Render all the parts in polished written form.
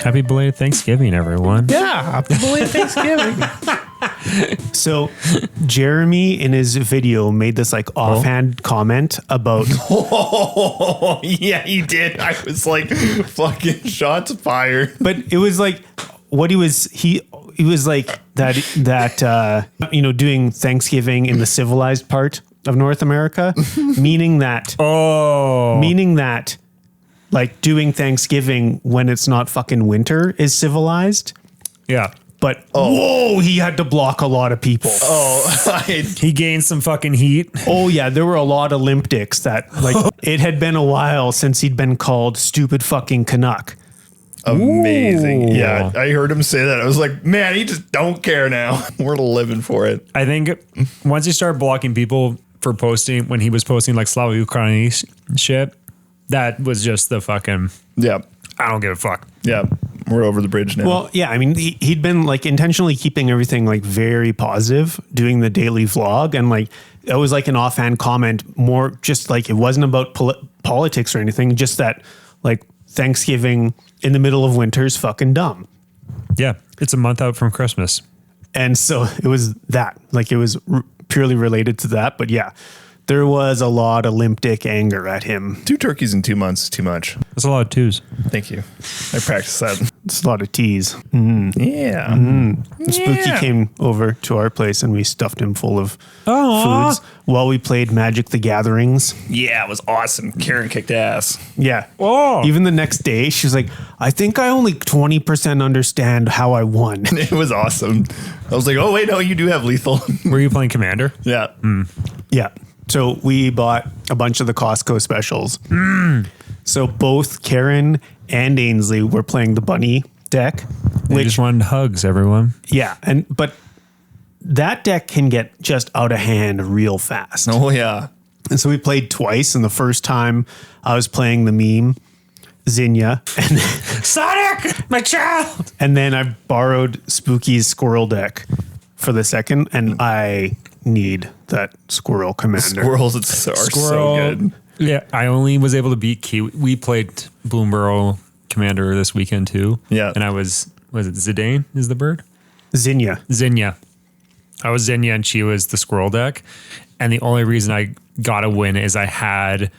Happy belated Thanksgiving, everyone. Yeah, happy belated Thanksgiving. So Jeremy in his video made this like offhand comment about Oh, yeah, he did. I was like, fucking shots fired. but it was like what he was like that doing Thanksgiving in the civilized part of North America, meaning that like doing Thanksgiving when it's not fucking winter is civilized. Yeah. But whoa, he had to block a lot of people. He gained some fucking heat. Oh yeah, there were a lot of limp dicks that like it had been a while since he'd been called stupid fucking Canuck. Amazing. Ooh. Yeah, I heard him say that. I was like, man, he just don't care now. We're living for it. I think once he started blocking people for posting, when he was posting like Slava Ukraine shit, that was just the fucking, Yeah. I don't give a fuck. Yeah. We're over the bridge now. Well, yeah, I mean, he'd been like intentionally keeping everything like very positive, doing the daily vlog. And like, it was like an offhand comment, more just like it wasn't about politics or anything, just that like Thanksgiving in the middle of winter is fucking dumb. Yeah. It's a month out from Christmas. And so it was that, like it was purely related to that. But yeah, there was a lot of limp dick anger at him. 2 turkeys in 2 months is too much. That's a lot of twos. Thank you. I practiced that. It's a lot of teas. Yeah. Spooky came over to our place and we stuffed him full of Aw. foods while we played Magic the Gatherings. Yeah, it was awesome. Karen kicked ass. Yeah. Oh. Even the next day, she was like, I think I only 20% understand how I won. It was awesome. I was like, oh, wait, no, you do have lethal. Were you playing Commander? Yeah. Yeah. So we bought a bunch of the Costco specials. So both Karen and Ainsley were playing the bunny deck, We just wanted hugs, everyone. yeah, but that deck can get just out of hand real fast. Oh, yeah. And so we played twice, and the first time I was playing the meme Zinnia, and Sonic, my child. and then I borrowed Spooky's squirrel deck for the second, and I need that squirrel commander. Squirrels are so good. Yeah, I only was able to beat Kiwi. We played Bloomburrow Commander this weekend too. Yeah. And I was it Zidane is the bird? Zinnia. Zinnia. I was Zinnia and she was the squirrel deck. And the only reason I got a win is I had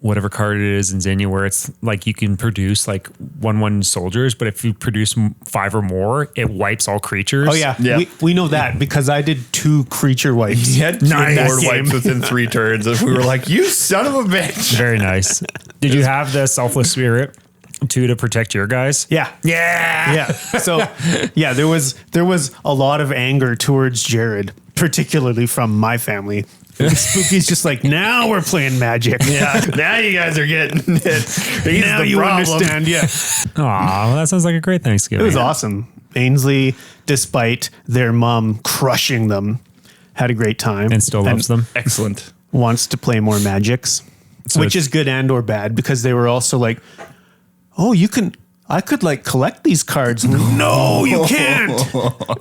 whatever card it is in Zinnia where it's like you can produce like 1/1 soldiers, but if you produce 5 or more, it wipes all creatures. Oh yeah, Yeah. We know that because I did 2 creature wipes. He had Nice. board wipes within 3 turns. And we were like, you son of a bitch. Very nice. Did you have the Selfless Spirit too to protect your guys? Yeah. Yeah. Yeah. So yeah, there was a lot of anger towards Jarrid, particularly from my family. Spooky's just like, now we're playing Magic. Yeah, now you guys are getting it. He's Now the you problem. understand. Yeah. Aw, well, that sounds like a great Thanksgiving. It was awesome. Ainsley, despite their mom crushing them, had a great time. And still loves them. Excellent. Wants to play more Magics, So which is good and or bad because they were also like, oh, I could like collect these cards. No, you can't.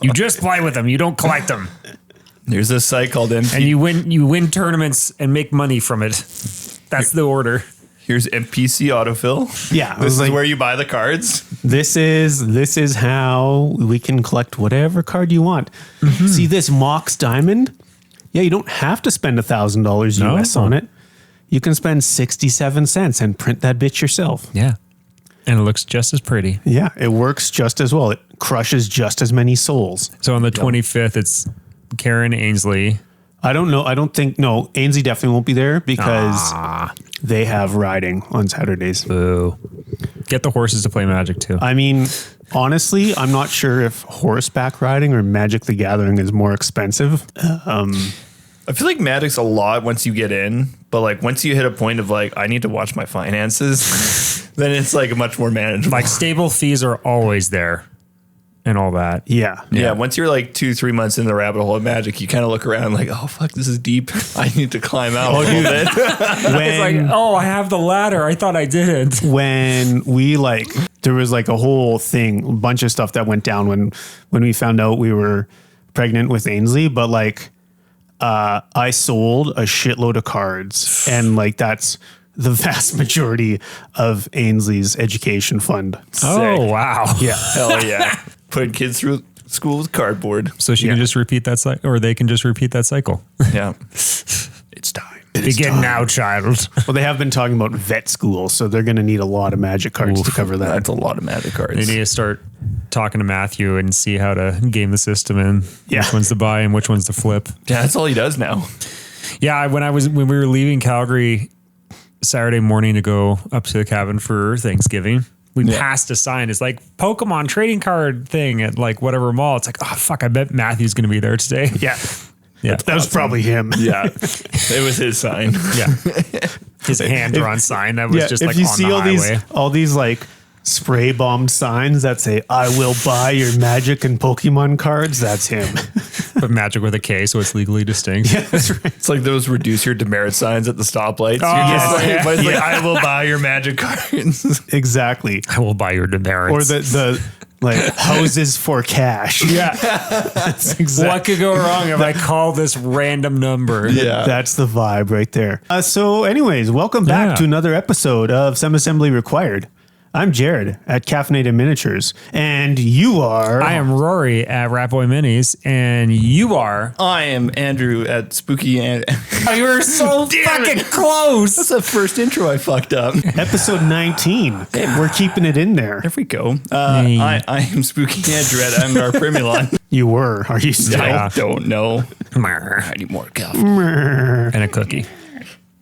You just play with them. You don't collect them. There's this site called And NP. you win tournaments and make money from it. That's the order. Here's NPC autofill. Yeah. I This was is like, where you buy the cards. this is how we can collect whatever card you want. See this Mox Diamond? Yeah, you don't have to spend $1,000 No. US on it. You can spend 67 cents and print that bitch yourself. Yeah. And it looks just as pretty. Yeah, it works just as well. It crushes just as many souls. So on the 25th, it's Karen Ainsley. I don't know. I don't think, no, Ainsley definitely won't be there because they have riding on Saturdays. Boo. Get the horses to play Magic too. I mean, honestly, I'm not sure if horseback riding or Magic the Gathering is more expensive. I feel like Magic's a lot once you get in, but like once you hit a point of like, I need to watch my finances, then it's like much more manageable. Like stable fees are always there and all that. Yeah. Yeah, once you're like 2-3 months in the rabbit hole of Magic, you kind of look around like, oh fuck, this is deep. I need to climb out a little bit. It's like, oh, I have the ladder. I thought I didn't. When we like, there was like a whole thing, a bunch of stuff that went down when we found out we were pregnant with Ainsley, but like, I sold a shitload of cards and like that's the vast majority of Ainsley's education fund. Oh, wow. Yeah. Hell yeah. Putting kids through school with cardboard. So she can just repeat that cycle, or they can just repeat that cycle. Yeah. It's time. Begin now, child. Well, they have been talking about vet school, so they're going to need a lot of magic cards to cover that. That's a lot of magic cards. They need to start talking to Matthew and see how to game the system and Yeah. which ones to buy and which ones to flip. Yeah, that's all he does now. Yeah, when we were leaving Calgary Saturday morning to go up to the cabin for Thanksgiving, we passed a sign. It's like Pokemon trading card thing at like whatever mall. It's like, oh fuck, I bet Matthew's going to be there today. Yeah. Yeah. That was probably him. Yeah. It was his sign. Yeah. His hand-drawn sign that was just if like you on see the all highway. all these like spray bombed signs that say "I will buy your Magic and Pokemon cards," that's him. But Magic with a K, so it's legally distinct. That's right. It's like those reduce your demerit signs at the stoplights. Oh, You're just like, yeah. but it's like, I will buy your magic cards. Exactly. I will buy your demerits. Or the like houses for cash. yeah. That's exactly. What could go wrong if I call this random number? Yeah. That's the vibe right there. So, anyways, welcome back Yeah. to another episode of Some Assembly Required. I'm Jarrid at Caffeinated Miniatures, and you are. I am Rory at Ratboy Minis, and you are. I am Andrew at Spooky and Oh, you were so fucking close. That's the first intro I fucked up. episode 19. We're keeping it in there. There we go. Hey. I am Spooky Andrew at I'm our Primulon. You were. Are you still? I don't know. I need more coffee. And a cookie.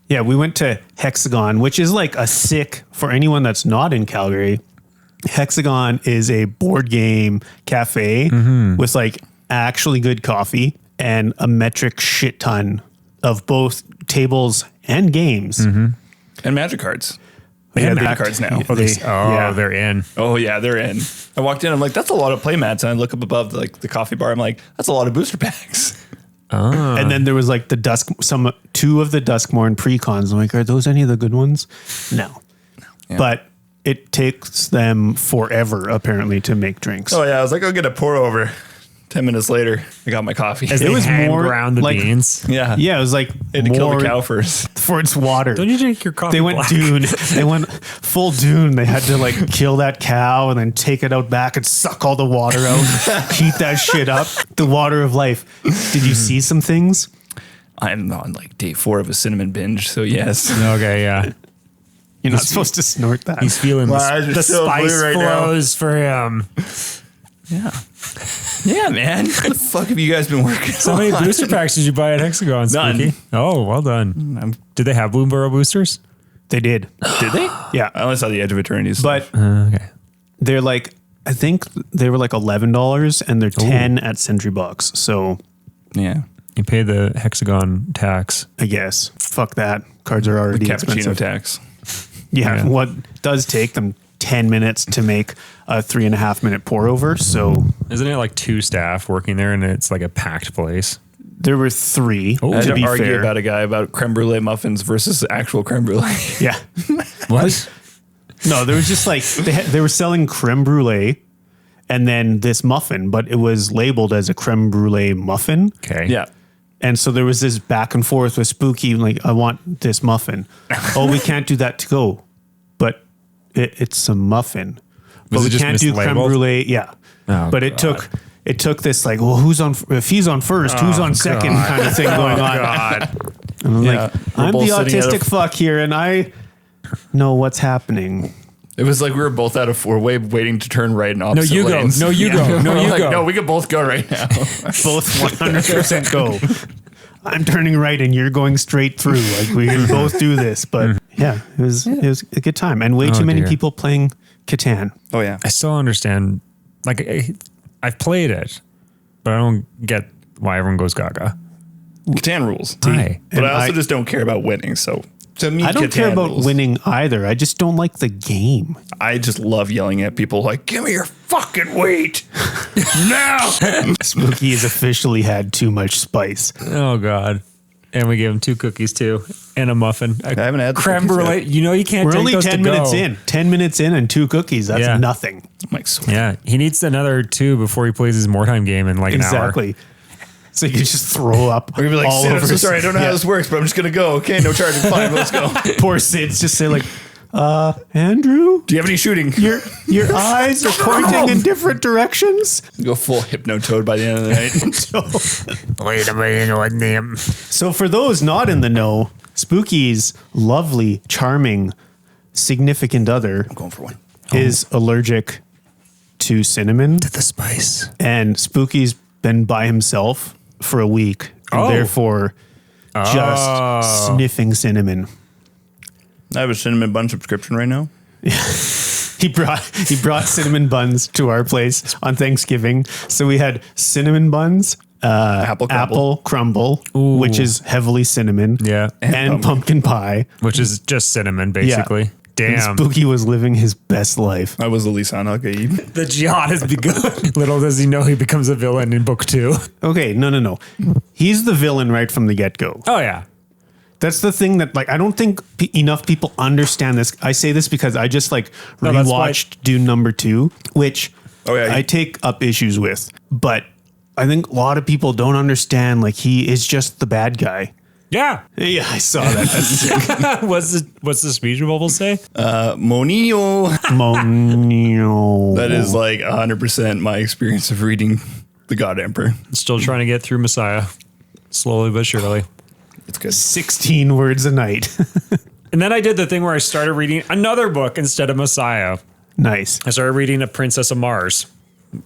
Yeah, we went to Hexagon, which is like a sick for anyone that's not in Calgary. Hexagon is a board game cafe with like actually good coffee and a metric shit ton of both tables and games. And magic cards. They have magic cards now. They're in. Oh yeah, they're in. I walked in, I'm like, that's a lot of playmats. And I look up above like the coffee bar, I'm like, that's a lot of booster packs. And then there was like two of the Duskmorn precons. I'm like, are those any of the good ones? No. Yeah. But it takes them forever apparently to make drinks. Oh yeah, I was like, I'll get a pour over. 10 minutes later, I got my coffee. As It they was hand more ground the like- beans. Yeah. Yeah, it was like Had to kill more the cow first. for its water. Don't you drink your coffee They went black? dune. They went full dune. They had to like kill that cow and then take it out back and suck all the water out, heat that shit up. The water of life. Did you see some things? I'm on like day 4 of a cinnamon binge, so yes. Okay, yeah. You're not supposed to snort that. He's feeling My eyes are the so blue spice right now. flows for him. Yeah. Yeah, man. What the fuck have you guys been working How many on? booster packs did you buy at Hexagon, None. Spooky? Oh, well done. Did they have Bloomburrow boosters? They did. Did they? Yeah. I only saw the Edge of Eternity's. But Okay. they're like, I think they were like $11 and they're 10 at Sentry Box. So yeah. You pay the Hexagon tax. I guess fuck that. Cards are already Cappuccino expensive. tax. Yeah, Yeah. what does take them 10 minutes to make a 3.5 minute pour over. So Isn't it like 2 staff working there and it's like a packed place? there were 3 I had to to be argue fair. about a guy about creme brulee muffins versus actual creme brulee. Yeah. What? No, there was just like they were selling creme brulee and then this muffin, but it was labeled as a creme brulee muffin. Okay. Yeah. And so there was this back and forth with Spooky, like, I want this muffin. Oh, we can't do that to go. But it's a muffin. But Was we it just can't do creme mislabeled? brulee. Yeah. Oh, but it took this like, well, who's on if he's on first, who's on second kind of thing going on. God. And I'm Yeah. like, We're I'm the both sitting at a- autistic fuck here and I know what's happening. It was like we were both out of 4-way waiting to turn right in No, opposite you go. lanes. No, you go. No, We're you like, go. No, we could both go right now. Both 100% go. I'm turning right and you're going straight through. Like we can both do this. But yeah, it was a good time. And way Oh, too many dear. people playing Catan. Oh, yeah. I still understand. Like, I've played it, but I don't get why everyone goes gaga. Catan rules. Why? But And I also I- just don't care about winning. So to me, I don't care Catan about rules. winning either. I just don't like the game. I just love yelling at people like, give me your fucking weight. now. Spooky has officially had too much spice. Oh, God. And we gave him 2 cookies, too, and a muffin. I haven't had the creme cookies brulee. yet. You know you can't We're take only those 10 to minutes go. in. 10 minutes in and 2 cookies. That's Yeah. nothing. I'm like, sweet. Yeah, he needs another 2 before he plays his more time game in like an hour. Exactly. So you can just throw up. We're gonna be like, all Sid, I'm over so his- sorry, I don't know how this works, but I'm just gonna go. Okay, no charging, fine, let's go. Poor Sid's just say like, Andrew, Do you have any shooting? your eyes are pointing in different directions. Go full hypno-toad by the end of the night. Wait a minute, what name? So for those not in the know, Spooky's lovely, charming, significant other Going for one. is allergic to cinnamon, The spice. and Spooky's been by himself for a week, and Oh. therefore just sniffing cinnamon. I have a cinnamon bun subscription right now. He brought cinnamon buns to our place on Thanksgiving. So we had cinnamon buns, apple crumble, which is heavily cinnamon, Yeah. and pumpkin pie. Which is just cinnamon, basically. And Damn. Spooky was living his best life. I was the Lisan Al-Gaib. The jihad has begun. Little does he know he becomes a villain in book 2. Okay, no. He's the villain right from the get-go. Oh, yeah. That's the thing that, like, I don't think enough people understand this. I say this because I just like No, that's why- rewatched Dune #2, which Oh, yeah. I take up issues with, but I think a lot of people don't understand. Like, he is just the bad guy. Yeah. Yeah, I saw that. That's sick. What's the speech bubble say? Monino. Monio. That is like 100% my experience of reading The God Emperor. Still trying to get through Messiah. Slowly but surely. It's good. 16 words a night. And then I did the thing where I started reading another book instead of Messiah. Nice. I started reading A Princess of Mars.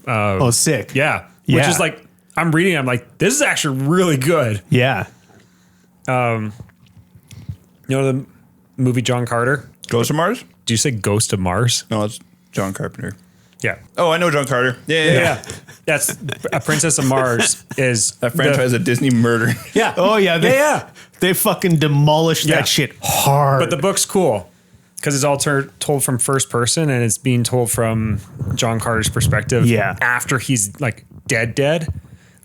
Oh, sick. Yeah. Which Yeah. is like, I'm reading, I'm like, this is actually really good. Yeah. You know the movie John Carter? Ghost of Mars? Do you say Ghost of Mars? No, it's John Carpenter. Yeah. Oh, I know John Carter. Yeah. That's A Princess of Mars is That franchise of Disney murder. Yeah. Oh, yeah. Yeah. They fucking demolished Yeah. that shit hard. But the book's cool because it's all told from first person and it's being told from John Carter's perspective. Yeah. After he's like dead.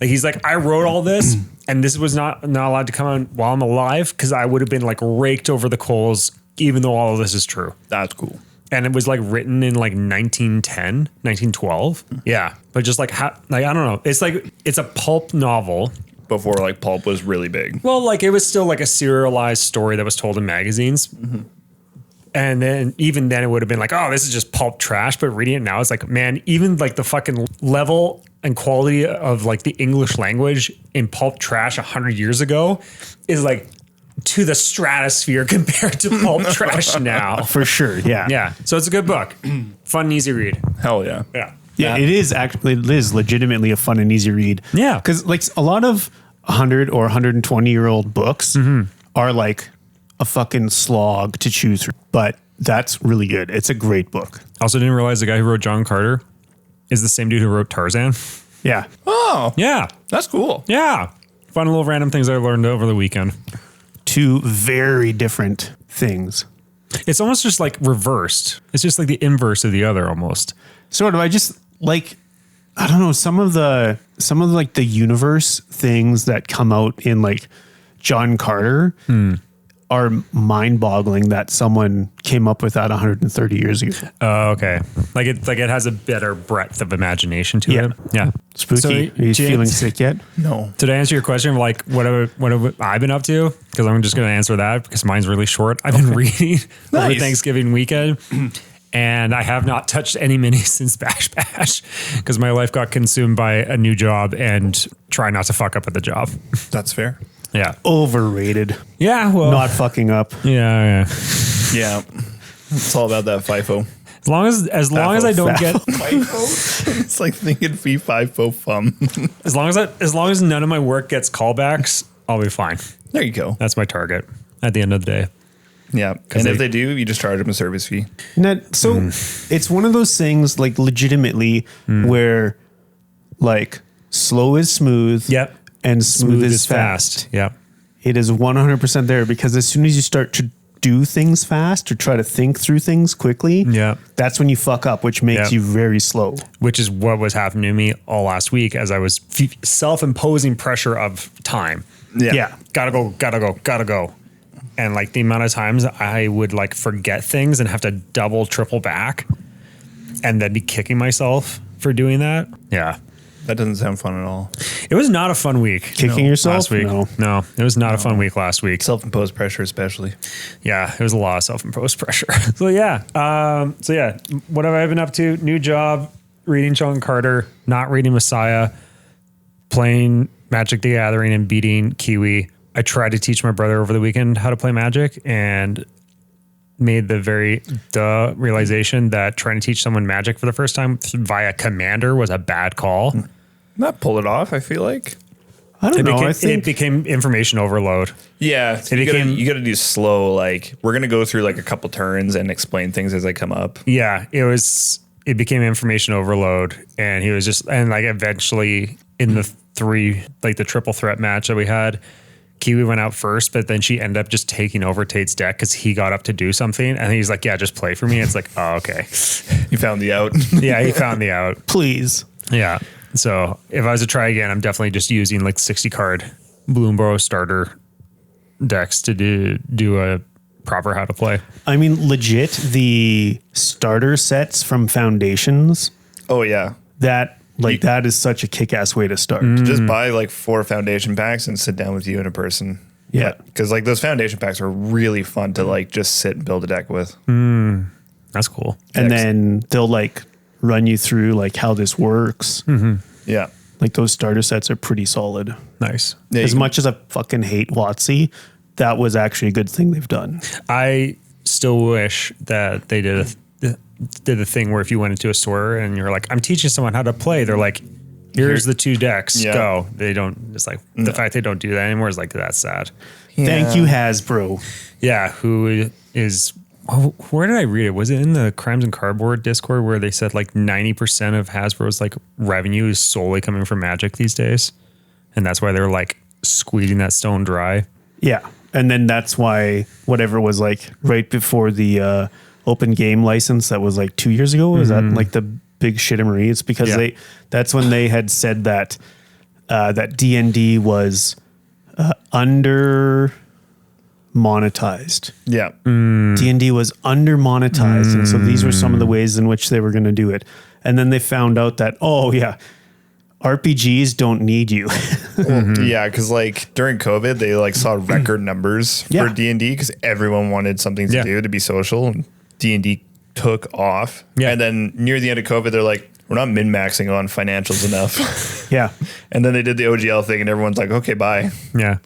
Like he's like, I wrote all this and this was not allowed to come out while I'm alive because I would have been like raked over the coals even though all of this is true. That's cool. And it was like written in like 1910, 1912. Yeah. But just like, how, like, I don't know. It's like, it's a pulp novel. Before like pulp was really big. Well, like it was still like a serialized story that was told in magazines. And then even then it would have been like, oh, this is just pulp trash. But reading it now, it's like, man, even like the fucking level and quality of like the English language in pulp trash 100 years ago is like to the stratosphere compared to pulp trash now. For sure. Yeah. Yeah. So it's a good book. Fun and easy read. Hell yeah. Yeah. Yeah, it is actually, it is legitimately a fun and easy read. Yeah. Because like a lot of 100 or 120-year-old books are like a fucking slog to choose from, but that's really good. It's a great book. Also didn't realize the guy who wrote John Carter is the same dude who wrote Tarzan. Yeah. Oh, Yeah. that's cool. Yeah. Fun little random things I learned over the weekend. Two very different things. It's almost just like reversed. It's just like the inverse of the other almost. Sort of. I just like, I don't know, some of the like the universe things that come out in like John Carter are mind-boggling that someone came up with that 130 years ago. Oh, okay. Like it has a better breadth of imagination to Yeah. it. Yeah. Spooky. So, Are you feeling sick yet? No. Did I answer your question of like what have I been up to? Because I'm just going to answer that because mine's really short. I've been reading over Nice. Thanksgiving weekend. And I have not touched any minis since Bash Bash because my life got consumed by a new job and try not to fuck up at the job. That's fair. Yeah. Overrated. Yeah. Well, Not fucking up. yeah. Yeah. It's all about that FIFO. As long as I don't get FIFO? It's like thinking fee FIFO fum. as long as none of my work gets callbacks, I'll be fine. There you go. That's my target at the end of the day. Yeah. And if they- they do, you just charge them a service fee. So it's one of those things like legitimately where like slow is smooth. Yep. And smooth is fast. Yep. It is 100% there because as soon as you start to do things fast or try to think through things quickly, Yeah. that's when you fuck up, which makes Yeah. you very slow. Which is what was happening to me all last week as I was self-imposing pressure of time. Yeah. Gotta go. And like the amount of times I would like forget things and have to double, triple back and then be kicking myself for doing that. Yeah. That doesn't sound fun at all. It was not a fun week. Kicking yourself? Last week. No, it was not a fun week last week. Self-imposed pressure, especially. Yeah, it was a lot of self-imposed pressure. So yeah. What have I been up to? New job, reading John Carter, not reading Messiah, playing Magic the Gathering and beating Kiwi. I tried to teach my brother over the weekend how to play Magic and made the very realization that trying to teach someone Magic for the first time via Commander was a bad call. Not pull it off, I feel like. I don't know. It became information overload. Yeah. You got to do slow, like, we're going to go through like a couple turns and explain things as they come up. Yeah, it became information overload. And he was just, and like eventually in the the triple threat match that we had, Kiwi went out first, but then she ended up just taking over Tate's deck because he got up to do something. And he's like, yeah, just play for me. It's like, oh, okay. You found the out. Yeah, he found the out. Please. Yeah. So if I was to try again, I'm definitely just using like 60 card Bloomburrow starter decks to do a proper how to play. I mean, legit, the starter sets from Foundations, Oh, yeah. that is such a kick-ass way to start. Just buy like 4 foundation packs and sit down with you in a person. Yeah. Because like those foundation packs are really fun to like just sit and build a deck with. That's cool. And then they'll like run you through like how this works. Yeah. Like those starter sets are pretty solid. Nice. Yeah, As much as I fucking hate WotC, that was actually a good thing they've done. I still wish that they did the thing where if you went into a store and you're like, I'm teaching someone how to play, they're like, here's the 2 decks, go. They don't, it's like the fact they don't do that anymore is like, that's sad. Yeah. Thank you, Hasbro. Yeah. Who is, where did I read it? Was it in the Crimes and Cardboard Discord where they said like 90% of Hasbro's like revenue is solely coming from Magic these days? And that's why they're like squeezing that stone dry. Yeah. And then that's why whatever was like right before the open game license that was like 2 years ago, was that like the big shittemery? It's because that's when they had said that that D&D was under monetized. Yeah. D&D was under monetized. And so these were some of the ways in which they were going to do it. And then they found out that, oh yeah, RPGs don't need you. Yeah, because like during COVID, they like saw record numbers for D&D because everyone wanted something to do to be social. And D&D took off. Yeah. And then near the end of COVID, they're like, we're not min-maxing on financials enough. Yeah. And then they did the OGL thing and everyone's like, okay, bye. Yeah.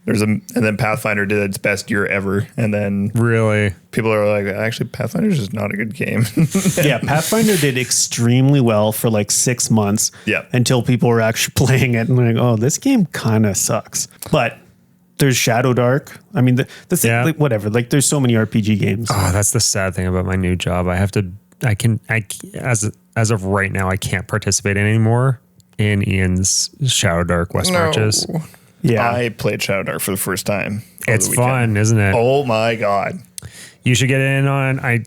And then Pathfinder did its best year ever. And then Really? people are like, actually, Pathfinder is just not a good game. Yeah, Pathfinder did extremely well for like 6 months. Yeah. Until people were actually playing it and like, oh, this game kind of sucks. But there's Shadow Dark. I mean, the thing, like, whatever. Like, there's so many RPG games. Oh, that's the sad thing about my new job. As of right now, I can't participate anymore in Ian's Shadow Dark West Marches. Yeah. I played Shadow Dark for the first time. It's fun, isn't it? Oh my God. You should get in on,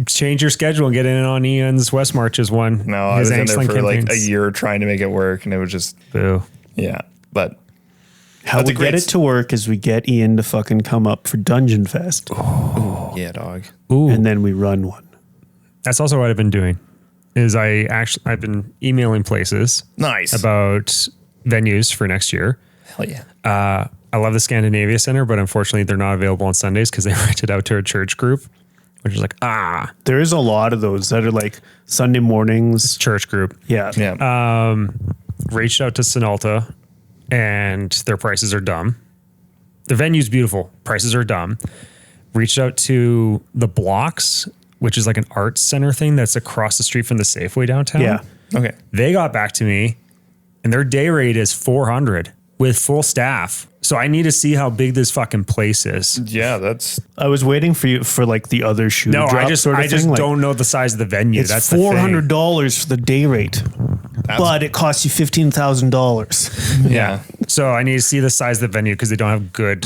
change your schedule and get in on Ian's West Marches one. No, I was in there for like a year trying to make it work and it was just, boo. Yeah. But how we get it to work is we get Ian to fucking come up for Dungeon Fest. Oh, yeah, dog. Ooh. And then we run one. That's also what I've been doing. I've been emailing places. Nice. About venues for next year. Hell yeah. I love the Scandinavia Center, but unfortunately they're not available on Sundays because they rent it out to a church group, which is like, There is a lot of those that are like Sunday mornings. Church group. Yeah. Yeah. Reached out to Sinalta and their prices are dumb. The venue's beautiful. Prices are dumb. Reached out to the Blocks, which is like an arts center thing that's across the street from the Safeway downtown. Yeah. Okay. They got back to me and their day rate is $400 with full staff. So I need to see how big this fucking place is. Yeah, that's. I was waiting for you for like the other shoe. No, drop I just sort of thing. Like, don't know the size of the venue. it's That's $400 for the day rate, but it costs you $15,000. Yeah. So I need to see the size of the venue because they don't have good.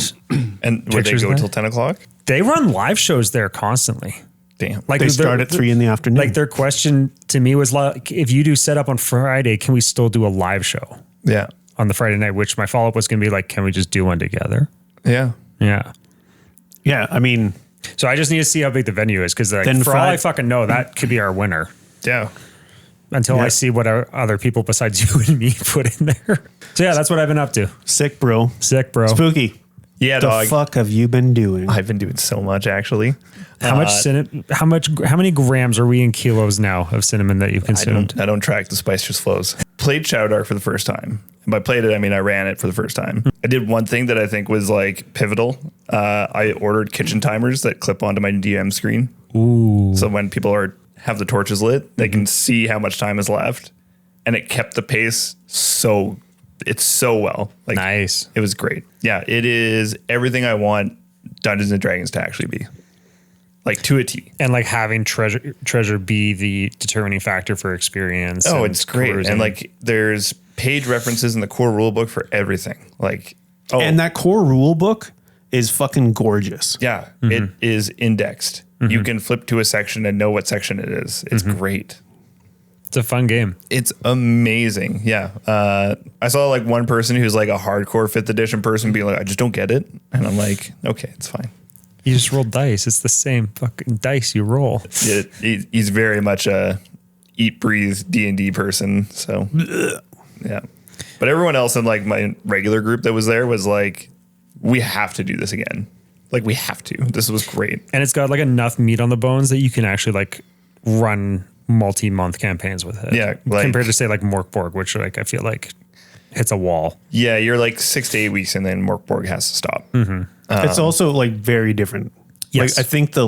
And would they Pictures go there? till 10 o'clock? They run live shows there constantly. Damn. Like They start at 3 in the afternoon. Like their question to me was like, if you do set up on Friday, can we still do a live show Yeah. on the Friday night? Which my follow up was going to be like, can we just do one together? Yeah. Yeah. Yeah, I mean, So I just need to see how big the venue is because like, Then for all I fucking know, that could be our winner. Yeah. until I see what other people besides you and me put in there. So yeah, that's what I've been up to. Sick, bro. Spooky. Yeah, the fuck have you been doing? I've been doing so much, actually. How many grams are we in kilos now of cinnamon that you've consumed? I don't track the spice, just flows. Played Shadow Dark for the first time. And by played it, I mean I ran it for the first time. I did one thing that I think was like pivotal. I ordered kitchen timers that clip onto my DM screen. Ooh. So when people have the torches lit, they can see how much time is left. And it kept the pace so well. Like, nice. It was great. Yeah, it is everything I want Dungeons and Dragons to actually be. Like to a T. And like having treasure be the determining factor for experience. Oh, it's great. Cruising. And like there's page references in the core rule book for everything. Like, and that core rule book is fucking gorgeous. Yeah, it is indexed. You can flip to a section and know what section it is. It's great. It's a fun game. It's amazing. Yeah. I saw like one person who's like a hardcore 5th edition person being like, I just don't get it. And I'm like, okay, it's fine. You just roll dice. It's the same fucking dice you roll. He's very much a eat, breathe D&D person. So yeah. But everyone else in like my regular group that was there was like, we have to do this again. Like we have to. This was great. And it's got like enough meat on the bones that you can actually like run multi-month campaigns with it. Yeah. Like, compared to say like Morkborg, which like I feel like hits a wall. Yeah, you're like 6 to 8 weeks and then Morkborg has to stop. It's also like very different. Yes. Like I think the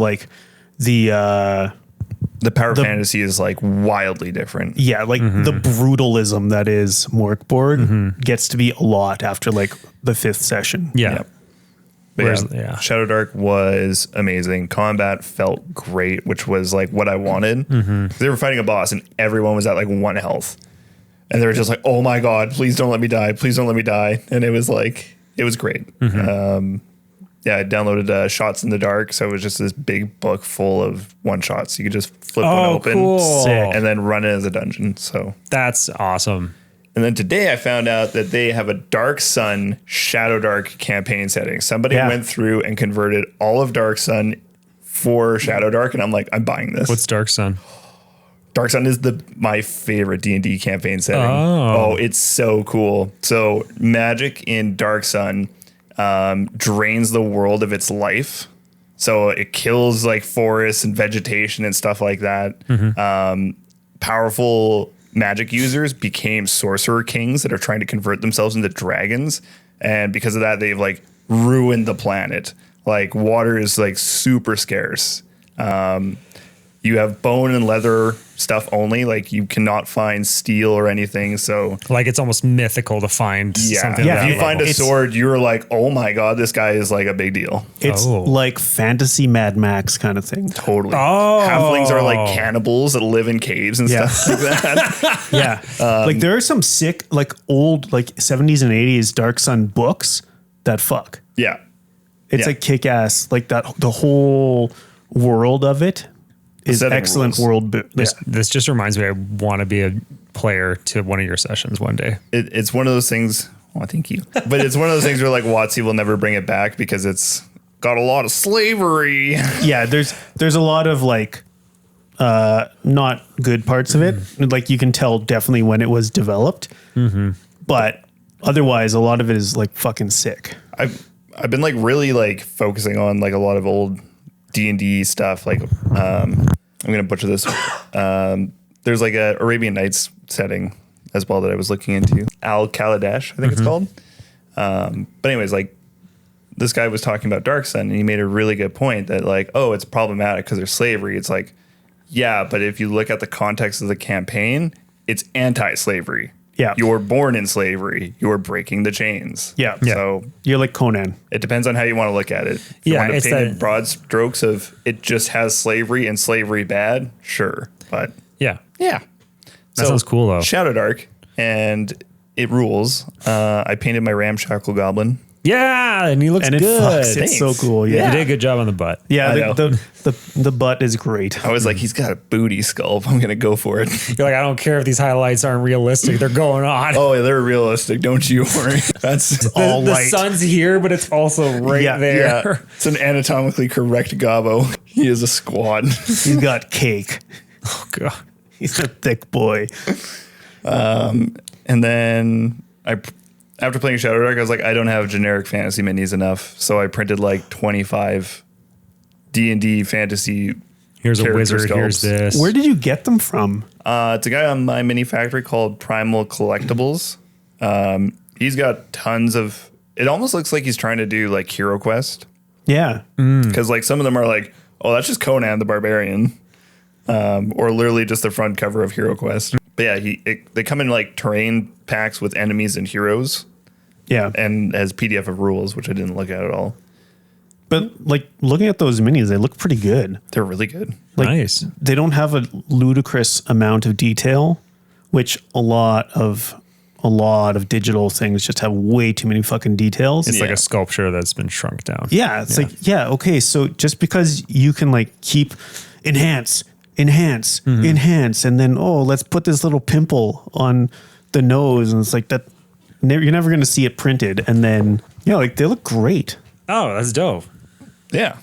power fantasy is like wildly different. Yeah, like the brutalism that is Morkborg gets to be a lot after like the 5th session. Yeah. Yep. But Shadow Dark was amazing. Combat felt great, which was like what I wanted. They were fighting a boss and everyone was at like 1 health. And they were just like, oh my God, please don't let me die. Please don't let me die. And it was like, it was great. I downloaded Shots in the Dark. So it was just this big book full of one shots. You could just flip one open and then run it as a dungeon. So that's awesome. And then today I found out that they have a Dark Sun Shadow Dark campaign setting. Somebody went through and converted all of Dark Sun for Shadow Dark. And I'm like, I'm buying this. What's Dark Sun? Dark Sun is my favorite D&D campaign setting. Oh, it's so cool. So magic in Dark Sun drains the world of its life. So it kills like forests and vegetation and stuff like that. Powerful magic users became sorcerer kings that are trying to convert themselves into dragons. And because of that, they've like ruined the planet. Like water is like super scarce. You have bone and leather stuff only. Like you cannot find steel or anything. So like it's almost mythical to find something. Yeah, if you find a sword, you're like, oh my God, this guy is like a big deal. It's like fantasy Mad Max kind of thing. Totally. Halflings are like cannibals that live in caves and stuff like that. Like there are some sick, like old, like 70s and 80s Dark Sun books that fuck. Yeah. It's like kick ass. Like that, the whole world of it is excellent world. This just reminds me, I want to be a player to one of your sessions one day. It's one of those things. Oh, thank you. But it's one of those things where like WotC will never bring it back because it's got a lot of slavery. Yeah, there's a lot of like not good parts of it. Like you can tell definitely when it was developed. But otherwise, a lot of it is like fucking sick. I've been like really like focusing on like a lot of old D&D stuff. Like I'm gonna butcher this. There's like a Arabian Nights setting as well that I was looking into. Al Kaladesh, I think it's called. But anyways, like this guy was talking about Dark Sun and he made a really good point that like, oh, it's problematic because there's slavery. It's like, yeah, but if you look at the context of the campaign, it's anti-slavery. Yeah. You're born in slavery. You're breaking the chains. Yeah. So you're like Conan. It depends on how you want to look at it. If you want to paint it broad strokes of it just has slavery and slavery bad, sure. But yeah. That sounds cool though. Shadow Dark, and it rules. I painted my ramshackle goblin. Yeah, and he looks good. It's so cool. Yeah. You did a good job on the butt. Yeah, the butt is great. I was like, he's got a booty sculpt. I'm gonna go for it. You're like, I don't care if these highlights aren't realistic. They're going on. Oh, yeah, they're realistic. Don't you worry. That's all the sun's here, but it's also right there. Yeah. It's an anatomically correct gobbo. He is a squad. He's got cake. Oh god. He's a thick boy. And then after playing Shadow Dark, I was like, I don't have generic fantasy minis enough, so I printed like 25 D&D fantasy. Here's a wizard. sculpts. Here's this. Where did you get them from? It's a guy on my mini factory called Primal Collectibles. He's got tons of. It almost looks like he's trying to do like Hero Quest. Yeah. Because like some of them are like, oh, that's just Conan the Barbarian, or literally just the front cover of Hero Quest. But yeah, they come in like terrain packs with enemies and heroes. Yeah. And has PDF of rules, which I didn't look at all. But like looking at those minis, they look pretty good. They're really good. Like, nice. They don't have a ludicrous amount of detail, which a lot of digital things just have way too many fucking details. It's like a sculpture that's been shrunk down. Yeah, it's like, okay, so just because you can like keep enhance, and then, let's put this little pimple on the nose, and it's like that, you're never going to see it printed. And then, like they look great. Oh, that's dope. Yeah.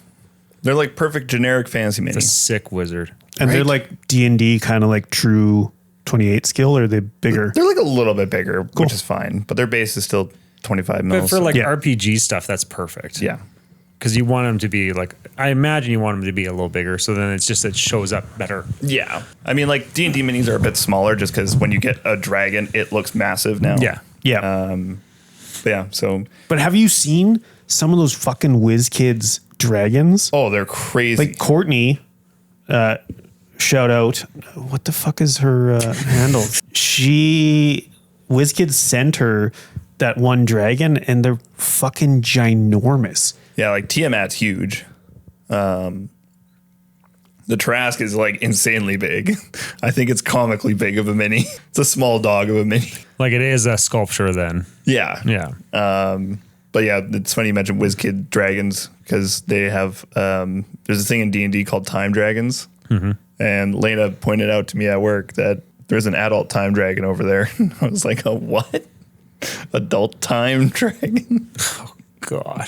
They're like perfect generic fantasy minis. It's a sick wizard. And they're like D&D kind of like true 28 skill, or are they bigger? They're like a little bit bigger, which is fine, but their base is still 25 mils. But for like RPG stuff, that's perfect. Yeah. Because you want them to be like, I imagine you want them to be a little bigger, so then it shows up better. Yeah. I mean, like D&D minis are a bit smaller just because when you get a dragon, it looks massive now. Yeah. Yeah. But yeah, so. But have you seen some of those fucking WizKids dragons? Oh, they're crazy. Like Courtney, shout out. What the fuck is her handle? WizKids sent her that one dragon, and they're fucking ginormous. Yeah, like Tiamat's huge. The Trask is like insanely big. I think it's comically big of a mini. It's a small dog of a mini. Like it is a sculpture then. Yeah. Yeah. But yeah, it's funny you mentioned WizKid dragons because they have there's a thing in D&D called time dragons. Mm-hmm. And Lena pointed out to me at work that there's an adult time dragon over there. I was like, a what? Adult time dragon? Oh, God.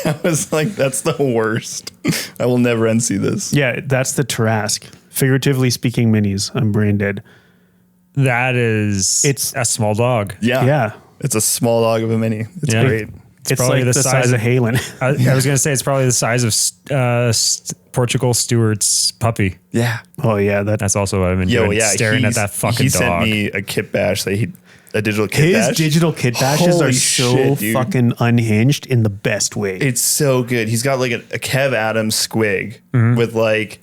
I was like, that's the worst. I will never unsee this. Yeah, that's the Trask. Figuratively speaking, minis. I'm brain dead. It's a small dog. Yeah. Yeah. It's a small dog of a mini. It's great. It's like the size of Halen. I was going to say it's probably the size of Portugal Stewart's puppy. Yeah. Oh, yeah. That's also what I've been doing. Staring at that fucking dog. He sent me a kit bash. A digital kit bash. His digital kit bashes Holy are so shit, fucking unhinged in the best way. It's so good. He's got like a Kev Adams squig with like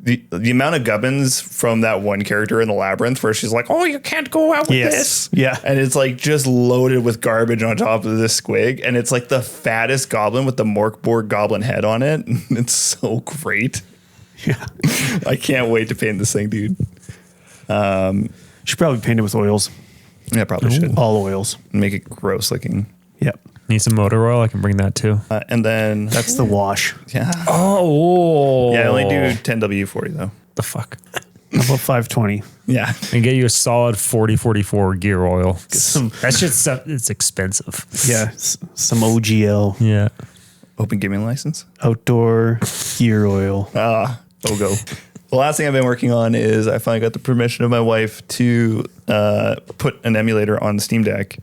the amount of gubbins from that one character in the Labyrinth where she's like, oh, you can't go out with this. Yeah. And it's like just loaded with garbage on top of this squig. And it's like the fattest goblin with the Morkborg goblin head on it. It's so great. Yeah. I can't wait to paint this thing, dude. Should probably paint it with oils. Yeah, probably should. All oils. Make it gross looking. Yep. Need some motor oil? I can bring that too. And then That's the wash. yeah. Oh. Yeah, I only do 10W for you though. The fuck? How about 520? Yeah. And get you a solid 4044 gear oil. Some- That shit's it's expensive. Yeah. Some OGL. Yeah. Open gaming license. Outdoor gear oil. Go. The last thing I've been working on is I finally got the permission of my wife to put an emulator on the Steam Deck.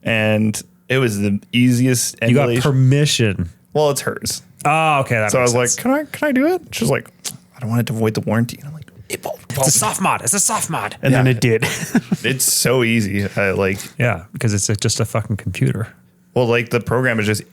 And it was the easiest You got emulation. permission. Well, it's hers. Oh, okay. So I was like, can I do it? She was like, I don't want it to void the warranty. And I'm like, it won't. it's a soft mod. It's a soft mod. And then it did. It's so easy. Yeah, because it's just a fucking computer. Well, like the program is just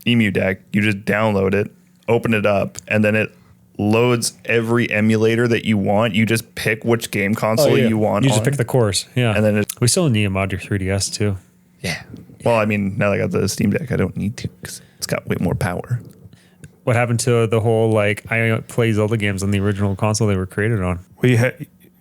Emu Deck. You just download it, open it up, and then it loads every emulator that you want. You just pick which game console you want. You just pick the course. Yeah. And then we still need a mod your 3DS too. yeah. Well, I mean, now that I got the Steam Deck, I don't need to because it's got way more power. What happened to the whole I play Zelda games on the original console they were created on? Well, you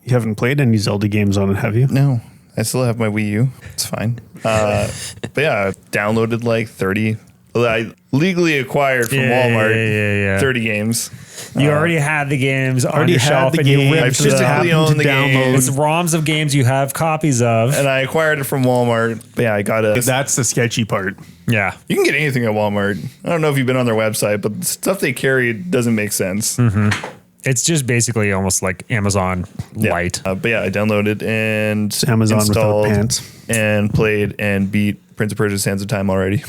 haven't played any Zelda games on it, have you? No, I still have my Wii U. It's fine. But yeah, I downloaded like 30. I legally acquired from Walmart 30 games. You already had the games on your had shelf the and you game. ripped I physically own the game. It's ROMs of games you have copies of. And I acquired it from Walmart. But yeah, I got it. That's the sketchy part. Yeah. You can get anything at Walmart. I don't know if you've been on their website, but the stuff they carry doesn't make sense. It's just basically almost like Amazon Lite. But yeah, I downloaded and It's Amazon installed without pants. and played and beat Prince of Persia: Sands of Time already.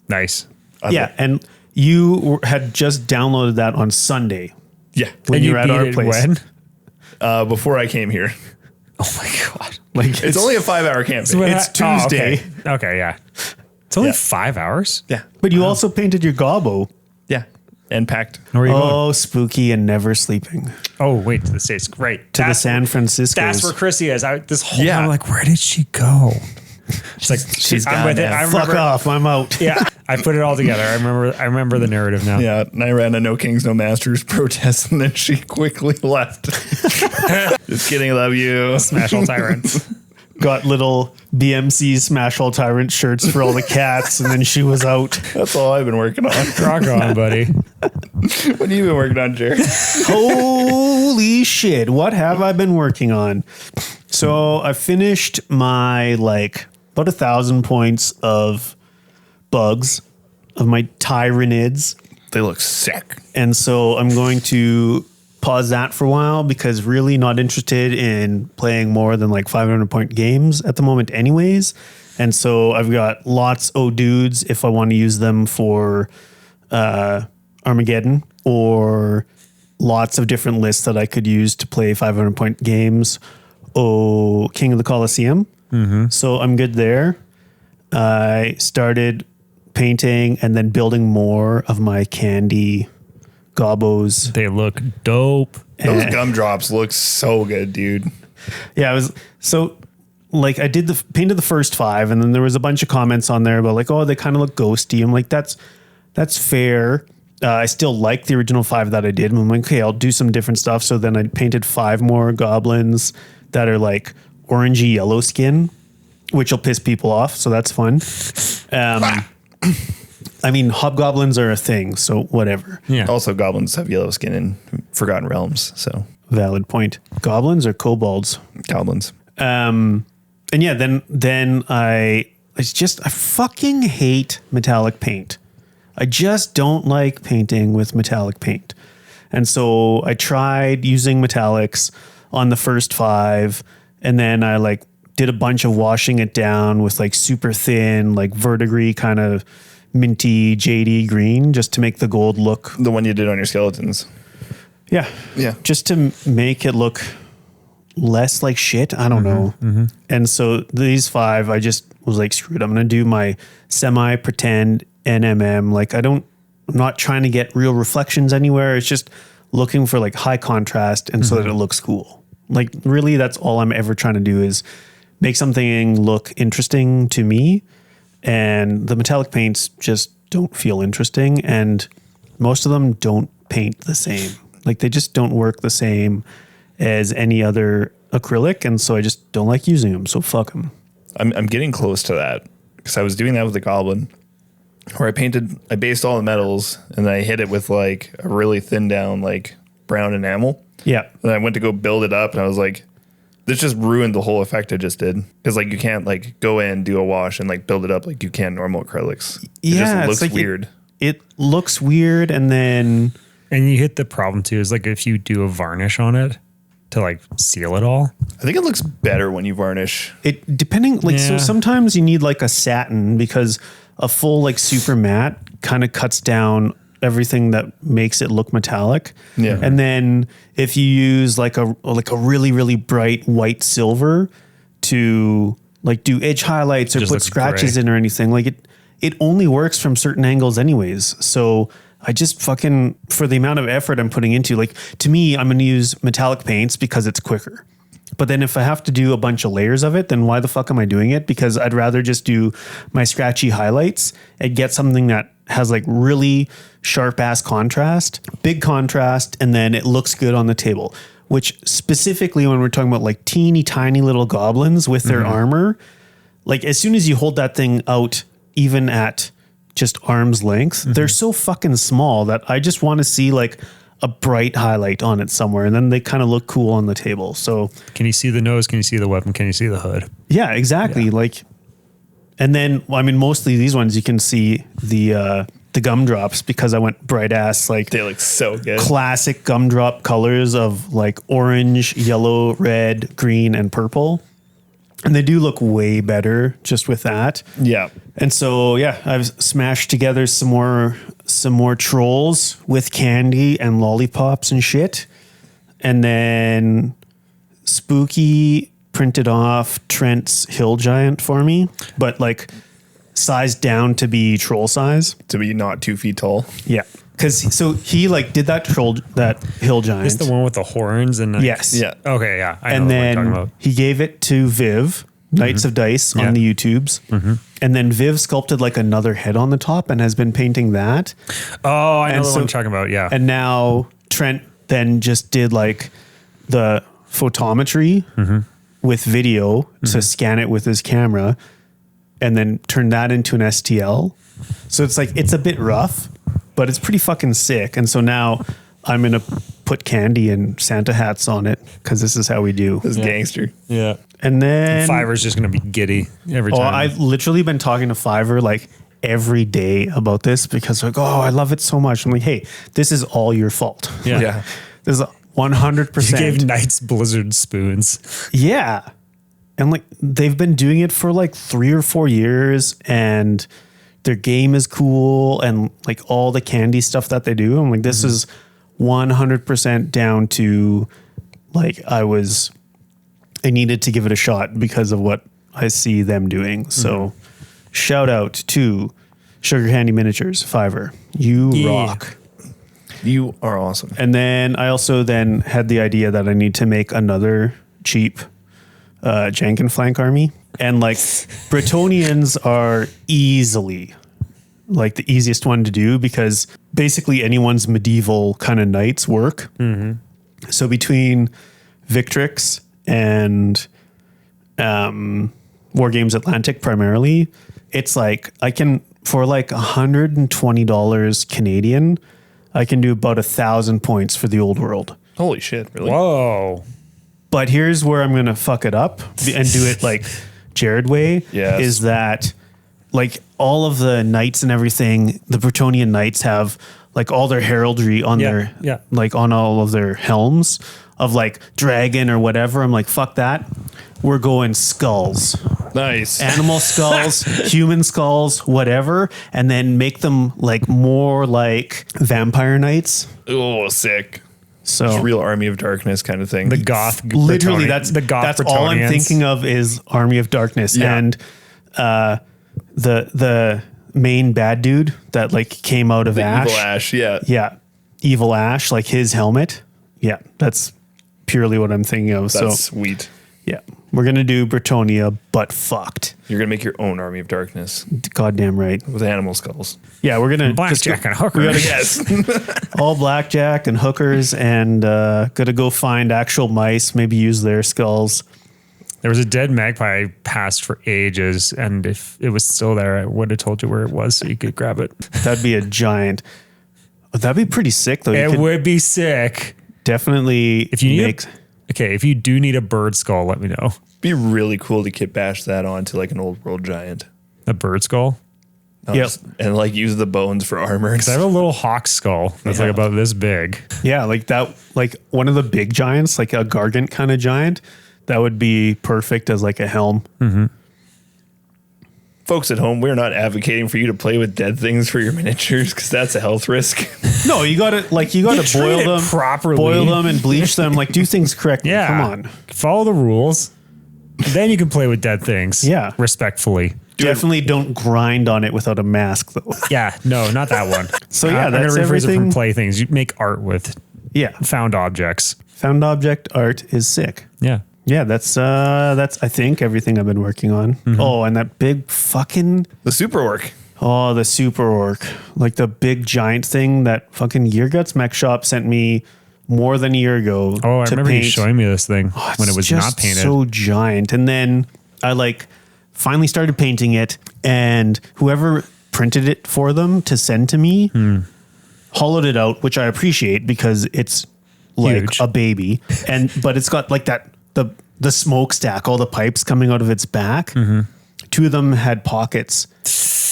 Nice. Yeah, and you had just downloaded that on Sunday Yeah, when And you were at beat our it place. when? Before I came here. Oh my God. Like It's only a 5-hour campaign. It's Tuesday. Okay, yeah. It's only 5 hours? Yeah, But you also painted your gobbo. yeah, and packed. Where are you going? Oh, spooky and never sleeping. Oh, wait, to the States. Right. To the San Francisco. That's where Chrissy is. This whole Yeah. time, I'm like, where did she go? It's like, She's I'm gone with it. now. I Fuck remember. off, I'm out. Yeah, I put it all together. I remember the narrative now. Yeah, and I ran a No Kings, No Masters protest, and then she quickly left. Just kidding, love you. Smash all tyrants. Got little BMC Smash All Tyrant shirts for all the cats, and then she was out. That's all I've been working on. Rock on, buddy. What have you been working on, Jarrid? Holy shit, what have I been working on? So I finished my about 1,000 points of bugs of my Tyranids. They look sick. And so I'm going to pause that for a while because really not interested in playing more than 500 point games at the moment anyways. And so I've got lots of dudes if I want to use them for Armageddon, or lots of different lists that I could use to play 500 point games. Oh, King of the Colosseum. So I'm good there. I started painting and then building more of my candy gobbos. They look dope. Those gumdrops look so good, dude. Yeah, I was so I did painted the first 5, and then there was a bunch of comments on there about oh, they kind of look ghosty. I'm like, that's fair. I still like the original 5 that I did. And I'm like, okay, I'll do some different stuff. So then I painted 5 more goblins that are orangey yellow skin, which will piss people off. So that's fun. I mean, hobgoblins are a thing, so whatever. Yeah. Also, goblins have yellow skin in Forgotten Realms, so Valid point. Goblins or kobolds? goblins. And yeah, then I fucking hate metallic paint. I just don't like painting with metallic paint. And so I tried using metallics on the first 5, and then I did a bunch of washing it down with super thin, verdigris kind of minty jadey green just to make the gold look. The one you did on your skeletons. Yeah. Yeah. Just to make it look less like shit. I don't know. And so these 5, I just was screw it. I'm going to do my semi pretend NMM. I'm not trying to get real reflections anywhere. It's just looking for high contrast and so that it looks cool. Really, that's all I'm ever trying to do is make something look interesting to me. And the metallic paints just don't feel interesting. And most of them don't paint the same. They just don't work the same as any other acrylic. And so I just don't like using them. So fuck them. I'm getting close to that because I was doing that with the goblin where I based all the metals and then I hit it with a really thin down brown enamel. Yeah. And I went to go build it up and I was like, this just ruined the whole effect I just did. Because you can't go in, do a wash and build it up like you can normal acrylics. It just looks weird. It looks weird. And then And you hit the problem too is if you do a varnish on it to seal it all. I think it looks better when you varnish. it depending so Yeah. sometimes you need a satin because a full super matte kind of cuts down everything that makes it look metallic. Yeah. And then if you use a really, really bright white silver to do edge highlights or Just put looks scratches gray. in or anything, it only works from certain angles anyways. So I just fucking, for the amount of effort I'm putting into, to me, I'm going to use metallic paints because it's quicker. But then if I have to do a bunch of layers of it, then why the fuck am I doing it? Because I'd rather just do my scratchy highlights and get something that has really sharp ass contrast, big contrast, and then it looks good on the table. Which specifically when we're talking about teeny tiny little goblins with their armor, as soon as you hold that thing out, even at just arm's length, they're so fucking small that I just want to see a bright highlight on it somewhere, and then they kind of look cool on the table. So Can you see the nose? Can you see the weapon? Can you see the hood? yeah, exactly. And then, mostly these ones, you can see the the gumdrops because I went bright ass, like They look so good. classic gumdrop colors of like orange, yellow, red, green, and purple. And they do look way better just with that. Yeah. And so, yeah, I've smashed together some more trolls with candy and lollipops and shit. And then Spooky printed off Trent's Hill Giant for me, but like sized down to be troll size. To be not 2 feet tall. Yeah. Cause so he like did that Hill Giant. It's the one with the horns and Yes. Yeah. Okay, yeah. I know And what you're talking then about. he gave it to Viv, Knights of Dice Yeah. on the YouTubes. And then Viv sculpted like another head on the top and has been painting that. Oh, I know And the so- one you're talking about. Yeah. And now Trent then just did like the photometry with video to scan it with his camera and then turn that into an STL. So it's like, it's a bit rough, but it's pretty fucking sick. And so now I'm going to put candy and Santa hats on it because this is how we do. This gangster. yeah. And then Fiverr's just going to be giddy every time. I've literally been talking to Fiverr like every day about this because like, oh, I love it so much. I'm like, hey, this is all your fault. Yeah. Yeah. This is 100%. You gave Knights Blizzard spoons. Yeah. And like they've been doing it for like 3 or 4 years and their game is cool and like all the candy stuff that they do. I'm like, this is 100% down to like I needed to give it a shot because of what I see them doing. So shout out to Sugar Candy Miniatures, Fiverr. You Yeah. rock. You are awesome. And then I also then had the idea that I need to make another cheap Jank and Flank army. And like Bretonians are easily like the easiest one to do because basically anyone's medieval kind of knights work. So between Victrix and War Games Atlantic primarily, it's like I can, for like $120 Canadian, I can do about 1,000 points for the old world. Holy shit. Really? Whoa. But here's where I'm going to fuck it up and do it like Jarrid way. Yes. Is that like all of the knights and everything, the Bretonian knights have like all their heraldry on Yeah. like on all of their helms of like dragon or whatever. I'm like, fuck that. We're going skulls, Nice. animal skulls, human skulls, whatever. And then make them like more like vampire knights. Oh, sick. So It's real Army of Darkness kind of thing. The goth. literally Bretonian- that's the goth. that's all I'm Bretonians. thinking of is Army of Darkness. Yeah. And the main bad dude that like came out of Ash. Evil Ash. Yeah. Yeah. Evil Ash, like his helmet. Yeah, that's purely what I'm thinking of. That's So sweet. yeah. We're gonna do Bretonia, but fucked. You're going to make your own Army of Darkness Goddamn right. with animal skulls. Yeah, we're gonna Blackjack and we gotta hookers. Yes. all blackjack and hookers and gotta go find actual mice, maybe use their skulls. There was a dead magpie passed for ages, and if it was still there, I would have told you where it was so you could grab it. That'd be a giant. That'd be pretty sick though. You It could would be sick. definitely If you need make Okay, if you do need a bird skull, let me know. Be really cool to kit bash that onto like an old world giant. A bird skull? Yep. And like use the bones for armor. Because I have a little hawk skull that's like about this big. yeah, like that, like one of the big giants, like a gargant kind of giant. That would be perfect as like a helm. Folks at home, we're not advocating for you to play with dead things for your miniatures because that's a health risk. No, you gotta boil treat it them properly. boil them and bleach them. Like do things correctly. Yeah. Come on. Follow the rules. Then you can play with dead things. Yeah. Respectfully. Definitely don't grind on it without a mask though. Yeah, no, not that one. So yeah, I'm that's gonna rephrase it everything. from playthings. You make art with Yeah. found objects. Found object art is sick. Yeah. Yeah, that's I think everything I've been working on. Oh, and that big fucking The super orc. oh, the super orc. Like the big giant thing that fucking Gearguts Mech Shop sent me more than a year ago. Oh, I to remember you paint. showing me this thing when it It's was just not painted. so giant. And then I like finally started painting it, and whoever printed it for them to send to me hollowed it out, which I appreciate because it's like Huge. a baby. But it's got like that the smokestack, all the pipes coming out of its back. 2 of them had pockets.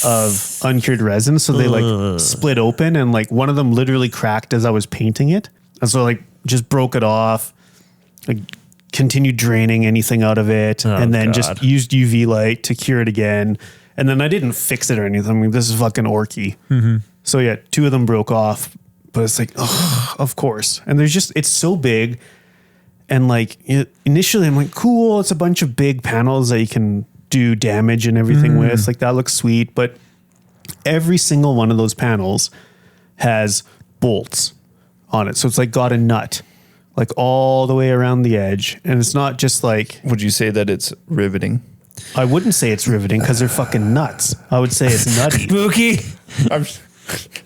of uncured resin. So they like split open, and like one of them literally cracked as I was painting it. And so like just broke it off, like continued draining anything out of it, and then just used UV light to cure it again. And then I didn't fix it or anything. I mean, this is fucking orky. So yeah, 2 of them broke off, but it's like, of course. And there's just, it's so big. And like initially I'm like, cool, it's a bunch of big panels that you can do damage and everything with. Like that looks sweet. But every single one of those panels has bolts on it. So it's like got a nut like all the way around the edge. And it's not just like, would you say that it's riveting? I wouldn't say it's riveting because they're fucking nuts. I would say it's nutty. Spooky.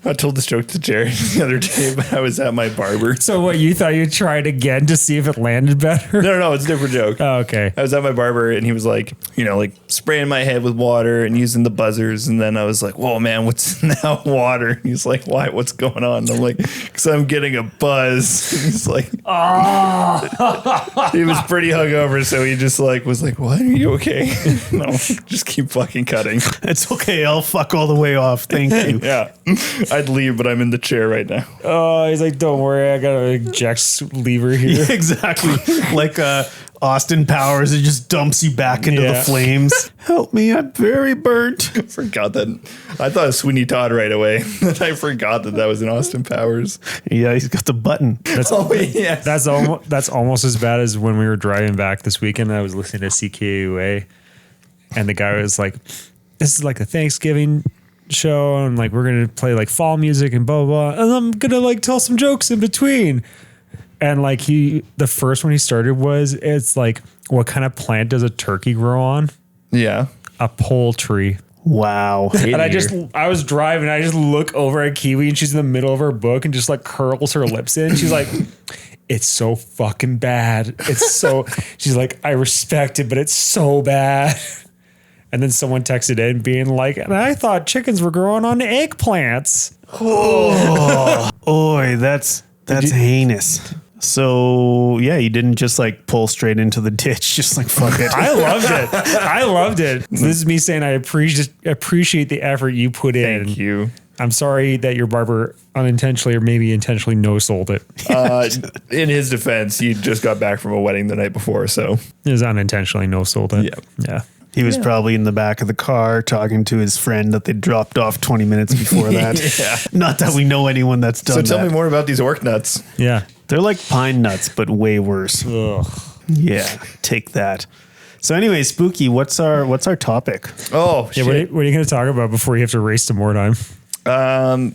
I told this joke to Jarrid the other day, but I was at my barber. So what, you thought you'd try it again to see if it landed better? No, it's a different joke. Oh, okay. I was at my barber and he was like, like spraying my head with water and using the buzzers. And then I was like, whoa, man, what's in that water? And he's like, why? What's going on? And I'm like, because I'm getting a buzz. And he's like, he was pretty hungover. So he just like was like, what? Are you okay? No, just keep fucking cutting. It's okay. I'll fuck all the way off. Thank you. Yeah. I'd leave, but I'm in the chair right now. Oh, he's like, don't worry, I got an eject lever here. Yeah, exactly. Like Austin Powers, it just dumps you back into the flames. Help me, I'm very burnt. I forgot that. I thought it was Sweeney Todd right away. I forgot that was in Austin Powers. Yeah, he's got the button. That's almost as bad as when we were driving back this weekend. I was listening to CKUA, and the guy was like, this is like a Thanksgiving show, and like we're gonna play like fall music and blah blah blah, and I'm gonna like tell some jokes in between. And like the first one he started was, it's like, what kind of plant does a turkey grow on? Yeah, a poultry. Wow. And I was driving, I just look over at Kiwi and she's in the middle of her book and just like curls her lips in. She's like, it's so fucking bad. It's so, she's like, I respect it, but it's so bad. And then someone texted in being like, and I thought chickens were growing on eggplants. Oh, oy, that's heinous. So yeah, you didn't just like pull straight into the ditch, just like fuck it. I loved it. This is me saying I appreciate the effort you put in. Thank you. I'm sorry that your barber unintentionally or maybe intentionally no-sold it. In his defense, he just got back from a wedding the night before, so it was unintentionally no-sold it. Yeah. He was probably in the back of the car talking to his friend that they dropped off 20 minutes before that. Not that we know anyone that's done that. So tell me more about these orc nuts. Yeah. They're like pine nuts, but way worse. Ugh. Yeah, take that. So anyway, Spooky, what's our topic? Oh, shit. What are you going to talk about before you have to race to more time?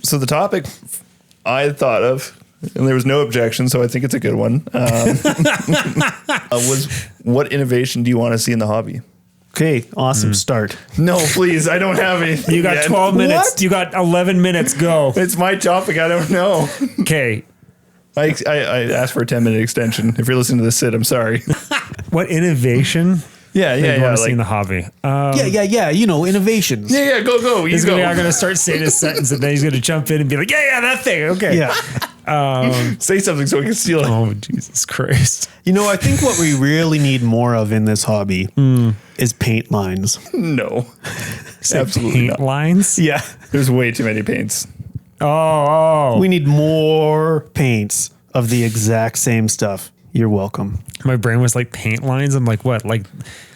So the topic I thought of, and there was no objection, so I think it's a good one, was what innovation do you want to see in the hobby? Okay, awesome start. No, please, I don't have anything. You got yet. 12 minutes. What? You got 11 minutes. Go. It's my topic. I don't know. Okay. I asked for a 10-minute extension. If you're listening to this, Sid, I'm sorry. What innovation? Yeah. Want to see in the hobby? Yeah. You know, innovations. Yeah. Go. He's going to start saying his sentence, and then he's going to jump in and be like, yeah, that thing. Okay. Yeah. Say something so we can steal it. Oh, Jesus Christ. You know, I think what we really need more of in this hobby is paint lines. No. Absolutely paint not. lines? Yeah. There's way too many paints. Oh. We need more paints of the exact same stuff. You're welcome. My brain was like paint lines. I'm like, what? Like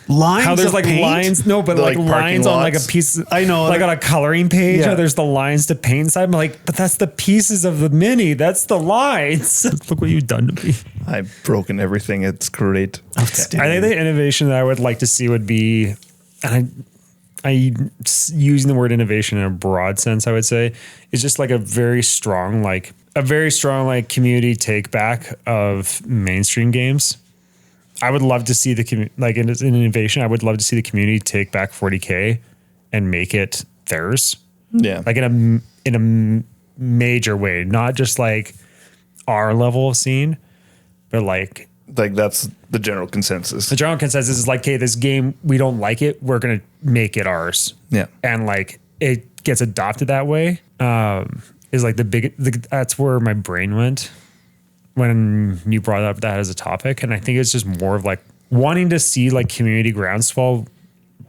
lines? how there's of like paint? lines? No, but like lines on like a piece. I know. Like on a coloring page. Yeah. Or there's the lines to paint inside. I'm like, but that's the pieces of the mini. That's the lines. Look what you've done to me. I've broken everything. It's great. I think the innovation that I would like to see would be, and I using the word innovation in a broad sense, I would say, is just like a very strong community take back of mainstream games. I would love to see in innovation. I would love to see the community take back 40K and make it theirs. Yeah, like in a major way, not just like our level of scene, but like that's the general consensus. The general consensus is like, okay, this game, we don't like it. We're going to make it ours. Yeah. And like it gets adopted that way. Is like that's where my brain went when you brought up that as a topic. And I think it's just more of like wanting to see like community groundswell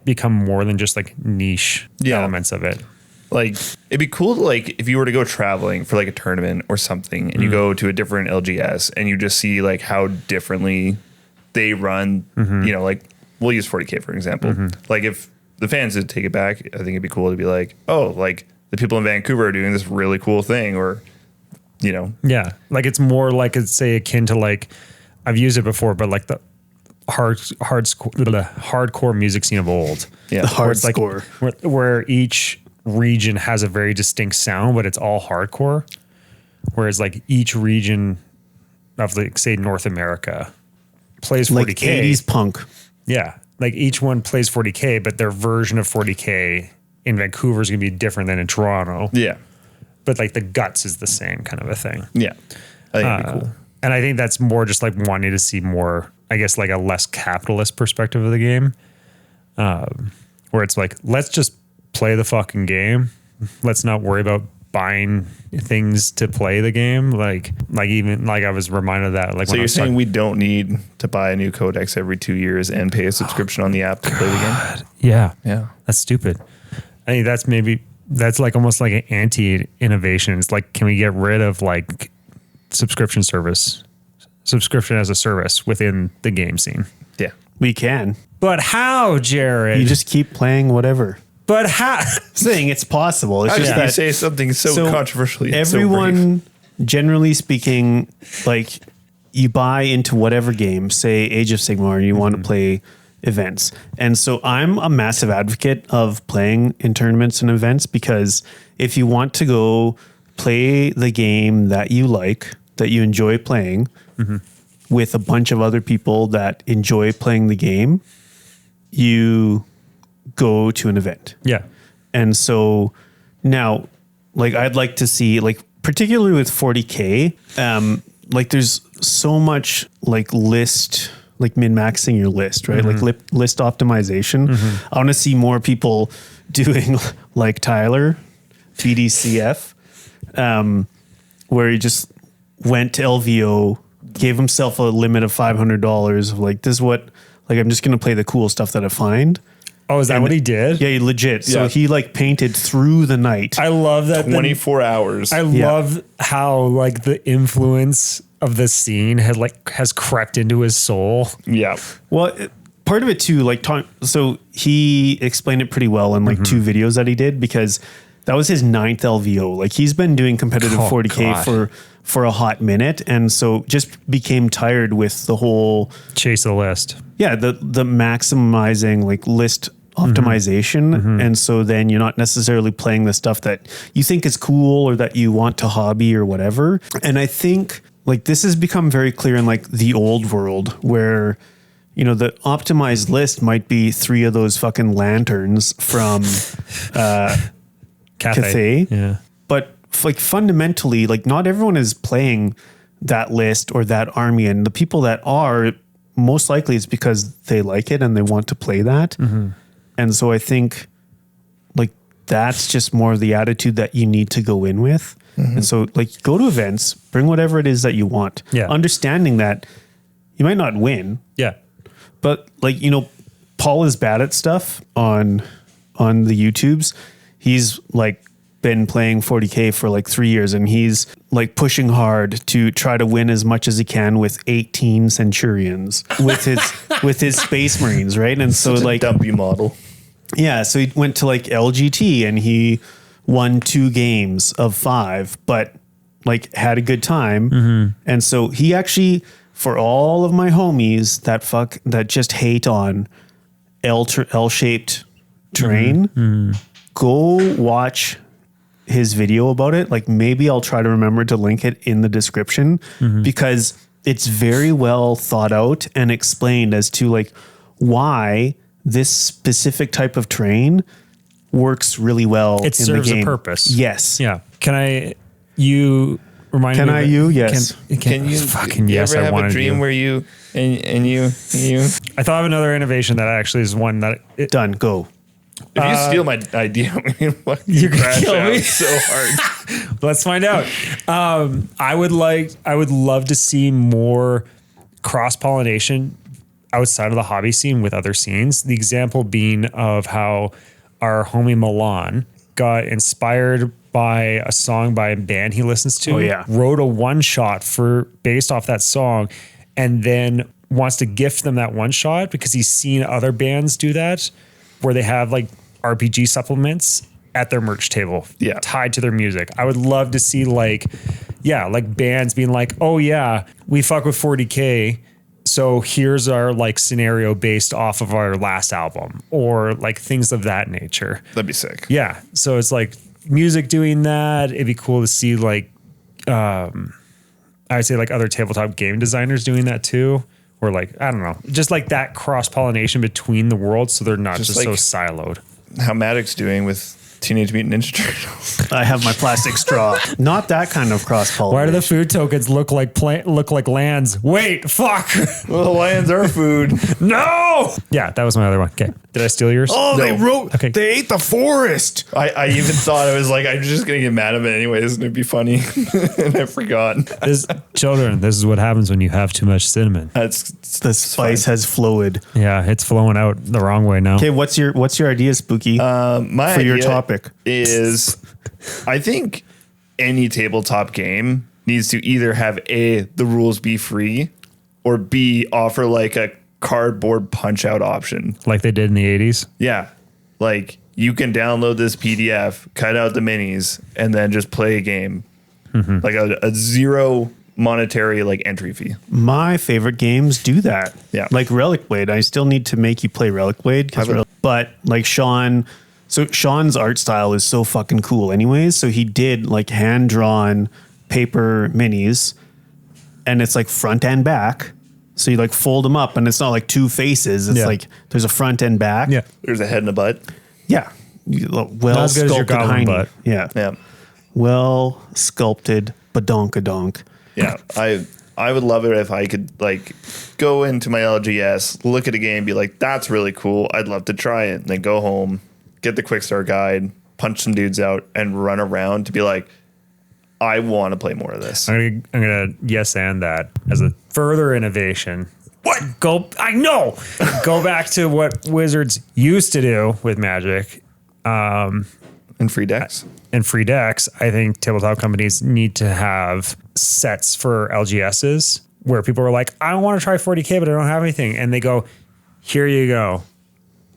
become more than just like niche elements of it. Like it'd be cool to like if you were to go traveling for like a tournament or something and you go to a different LGS and you just see like how differently they run, you know, like we'll use 40K for example. Like if the fans would take it back, I think it'd be cool to be like, oh, like the people in Vancouver are doing this really cool thing, or you know. Yeah. Like it's more like it's say akin to like I've used it before, but like the hardcore music scene of old. Yeah. The hardcore. Like, where each region has a very distinct sound, but it's all hardcore. Whereas like each region of like say North America plays 40K. Like 80s punk. Yeah. Like each one plays 40K, but their version of 40K in Vancouver is going to be different than in Toronto. Yeah. But like the guts is the same kind of a thing. Yeah. I think it'd be cool. And I think that's more just like wanting to see more, I guess, like a less capitalist perspective of the game. Where it's like, let's just play the fucking game. Let's not worry about buying things to play the game. Like even like I was reminded of that. Like, so you're saying we don't need to buy a new codex every 2 years and pay a subscription on the app to play the game? Yeah. Yeah. That's stupid. I think that's like almost like an anti-innovation. It's like, can we get rid of like subscription as a service within the game scene? Yeah. We can. But how, Jarrid? You just keep playing whatever. But how? Saying it's possible. It's How just did you that say something so controversial? Everyone, generally speaking, like you buy into whatever game, say Age of Sigmar, and you want to play events. And so I'm a massive advocate of playing in tournaments and events, because if you want to go play the game that you like, that you enjoy playing with a bunch of other people that enjoy playing the game, you go to an event. Yeah. And so now, like, I'd like to see, like, particularly with 40K, like there's so much like list, like min-maxing your list, right? Like list optimization. I want to see more people doing like Tyler, BDCF, where he just went to LVO, gave himself a limit of $500 of like, this is what, like, I'm just going to play the cool stuff that I find. Oh, is that what he did? Yeah, he legit. So he like painted through the night. I love that. 24 hours. I love how like the influence of the scene has crept into his soul. Yeah. Well, part of it too, like, so he explained it pretty well in like 2 videos that he did, because that was his 9th LVO. Like he's been doing competitive 40K for a hot minute. And so just became tired with the whole chase the list. Yeah. The maximizing like list optimization. And so then you're not necessarily playing the stuff that you think is cool or that you want to hobby or whatever. And I think like this has become very clear in like the old world, where, you know, the optimized list might be 3 of those fucking lanterns from Cathay. Yeah. But like fundamentally, like not everyone is playing that list or that army. And the people that are, most likely it's because they like it and they want to play that. And so I think like that's just more of the attitude that you need to go in with. And so like go to events, bring whatever it is that you want. Yeah. Understanding that you might not win. Yeah. But like, you know, Paul is bad at stuff on the YouTubes. He's like been playing 40K for like 3 years, and he's like pushing hard to try to win as much as he can with 18 Centurions with his Space Marines, right? And so like dumpy model. Yeah, so he went to like LGT and he won 2 games of 5, but like had a good time. And so he actually, for all of my homies that just hate on L-shaped terrain, go watch his video about it. Like maybe I'll try to remember to link it in the description, because it's very well thought out and explained as to like why this specific type of terrain works really well. It serves a purpose. Yes. Yeah. You remind me? Can I? Yes. Can you fucking you yes? ever I have wanted a dream you. where you and you I thought of another innovation that actually is one that Done. Go. if you steal my idea, You're gonna crash kill out me. so hard. Let's find out. I would love to see more cross pollination outside of the hobby scene with other scenes. The example being of how our homie Milan got inspired by a song by a band he listens to, wrote a one shot based off that song, and then wants to gift them that one shot because he's seen other bands do that where they have like RPG supplements at their merch table tied to their music. I would love to see like bands being like, oh yeah, we fuck with 40K. So here's our like scenario based off of our last album, or like things of that nature. That'd be sick. Yeah. So it's like music doing that. It'd be cool to see like, I would say like other tabletop game designers doing that too. Or like, I don't know, just like that cross pollination between the worlds. So they're not just like so siloed. How Maddox doing with Teenage Mutant Ninja Turtles. I have my plastic straw. Not that kind of cross-pollination. Why do the food tokens look like lands? Wait, fuck. Well, the lands are food. No. Yeah, that was my other one. Okay. Did I steal yours? Oh, No. They ate the forest. I even thought, I was like, I'm just going to get mad at it anyways, and it'd be funny. And I forgot. Children, this is what happens when you have too much cinnamon. The spice has flowed. Yeah, it's flowing out the wrong way now. Okay, what's your idea, Spooky? My for your idea topic is, I think any tabletop game needs to either have the rules be free, or B, offer like a cardboard punch out option. Like they did in the 80s? Yeah. Like you can download this PDF, cut out the minis, and then just play a game. Mm-hmm. Like a zero monetary like entry fee. My favorite games do that. Yeah. Like Relic Blade. I still need to make you play Relic Blade. But like Sean's art style is so fucking cool anyways. So he did like hand-drawn paper minis, and it's like front and back. So you like fold them up, and it's not like two faces. It's like there's a front and back. Yeah. There's a head and a butt. Yeah. Well as good as your sculpted goblin hiney. butt. Yeah. Yeah. Well sculpted badonkadonk. Yeah. I would love it if I could like go into my LGS, look at a game, be like, that's really cool. I'd love to try it. And then go home, get the quick start guide, punch some dudes out, and run around to be like, I want to play more of this. I'm gonna yes and that as a further innovation. Go back to what Wizards used to do with Magic. And free decks. I think tabletop companies need to have sets for LGSs where people are like, I want to try 40K, but I don't have anything. And they go, here you go.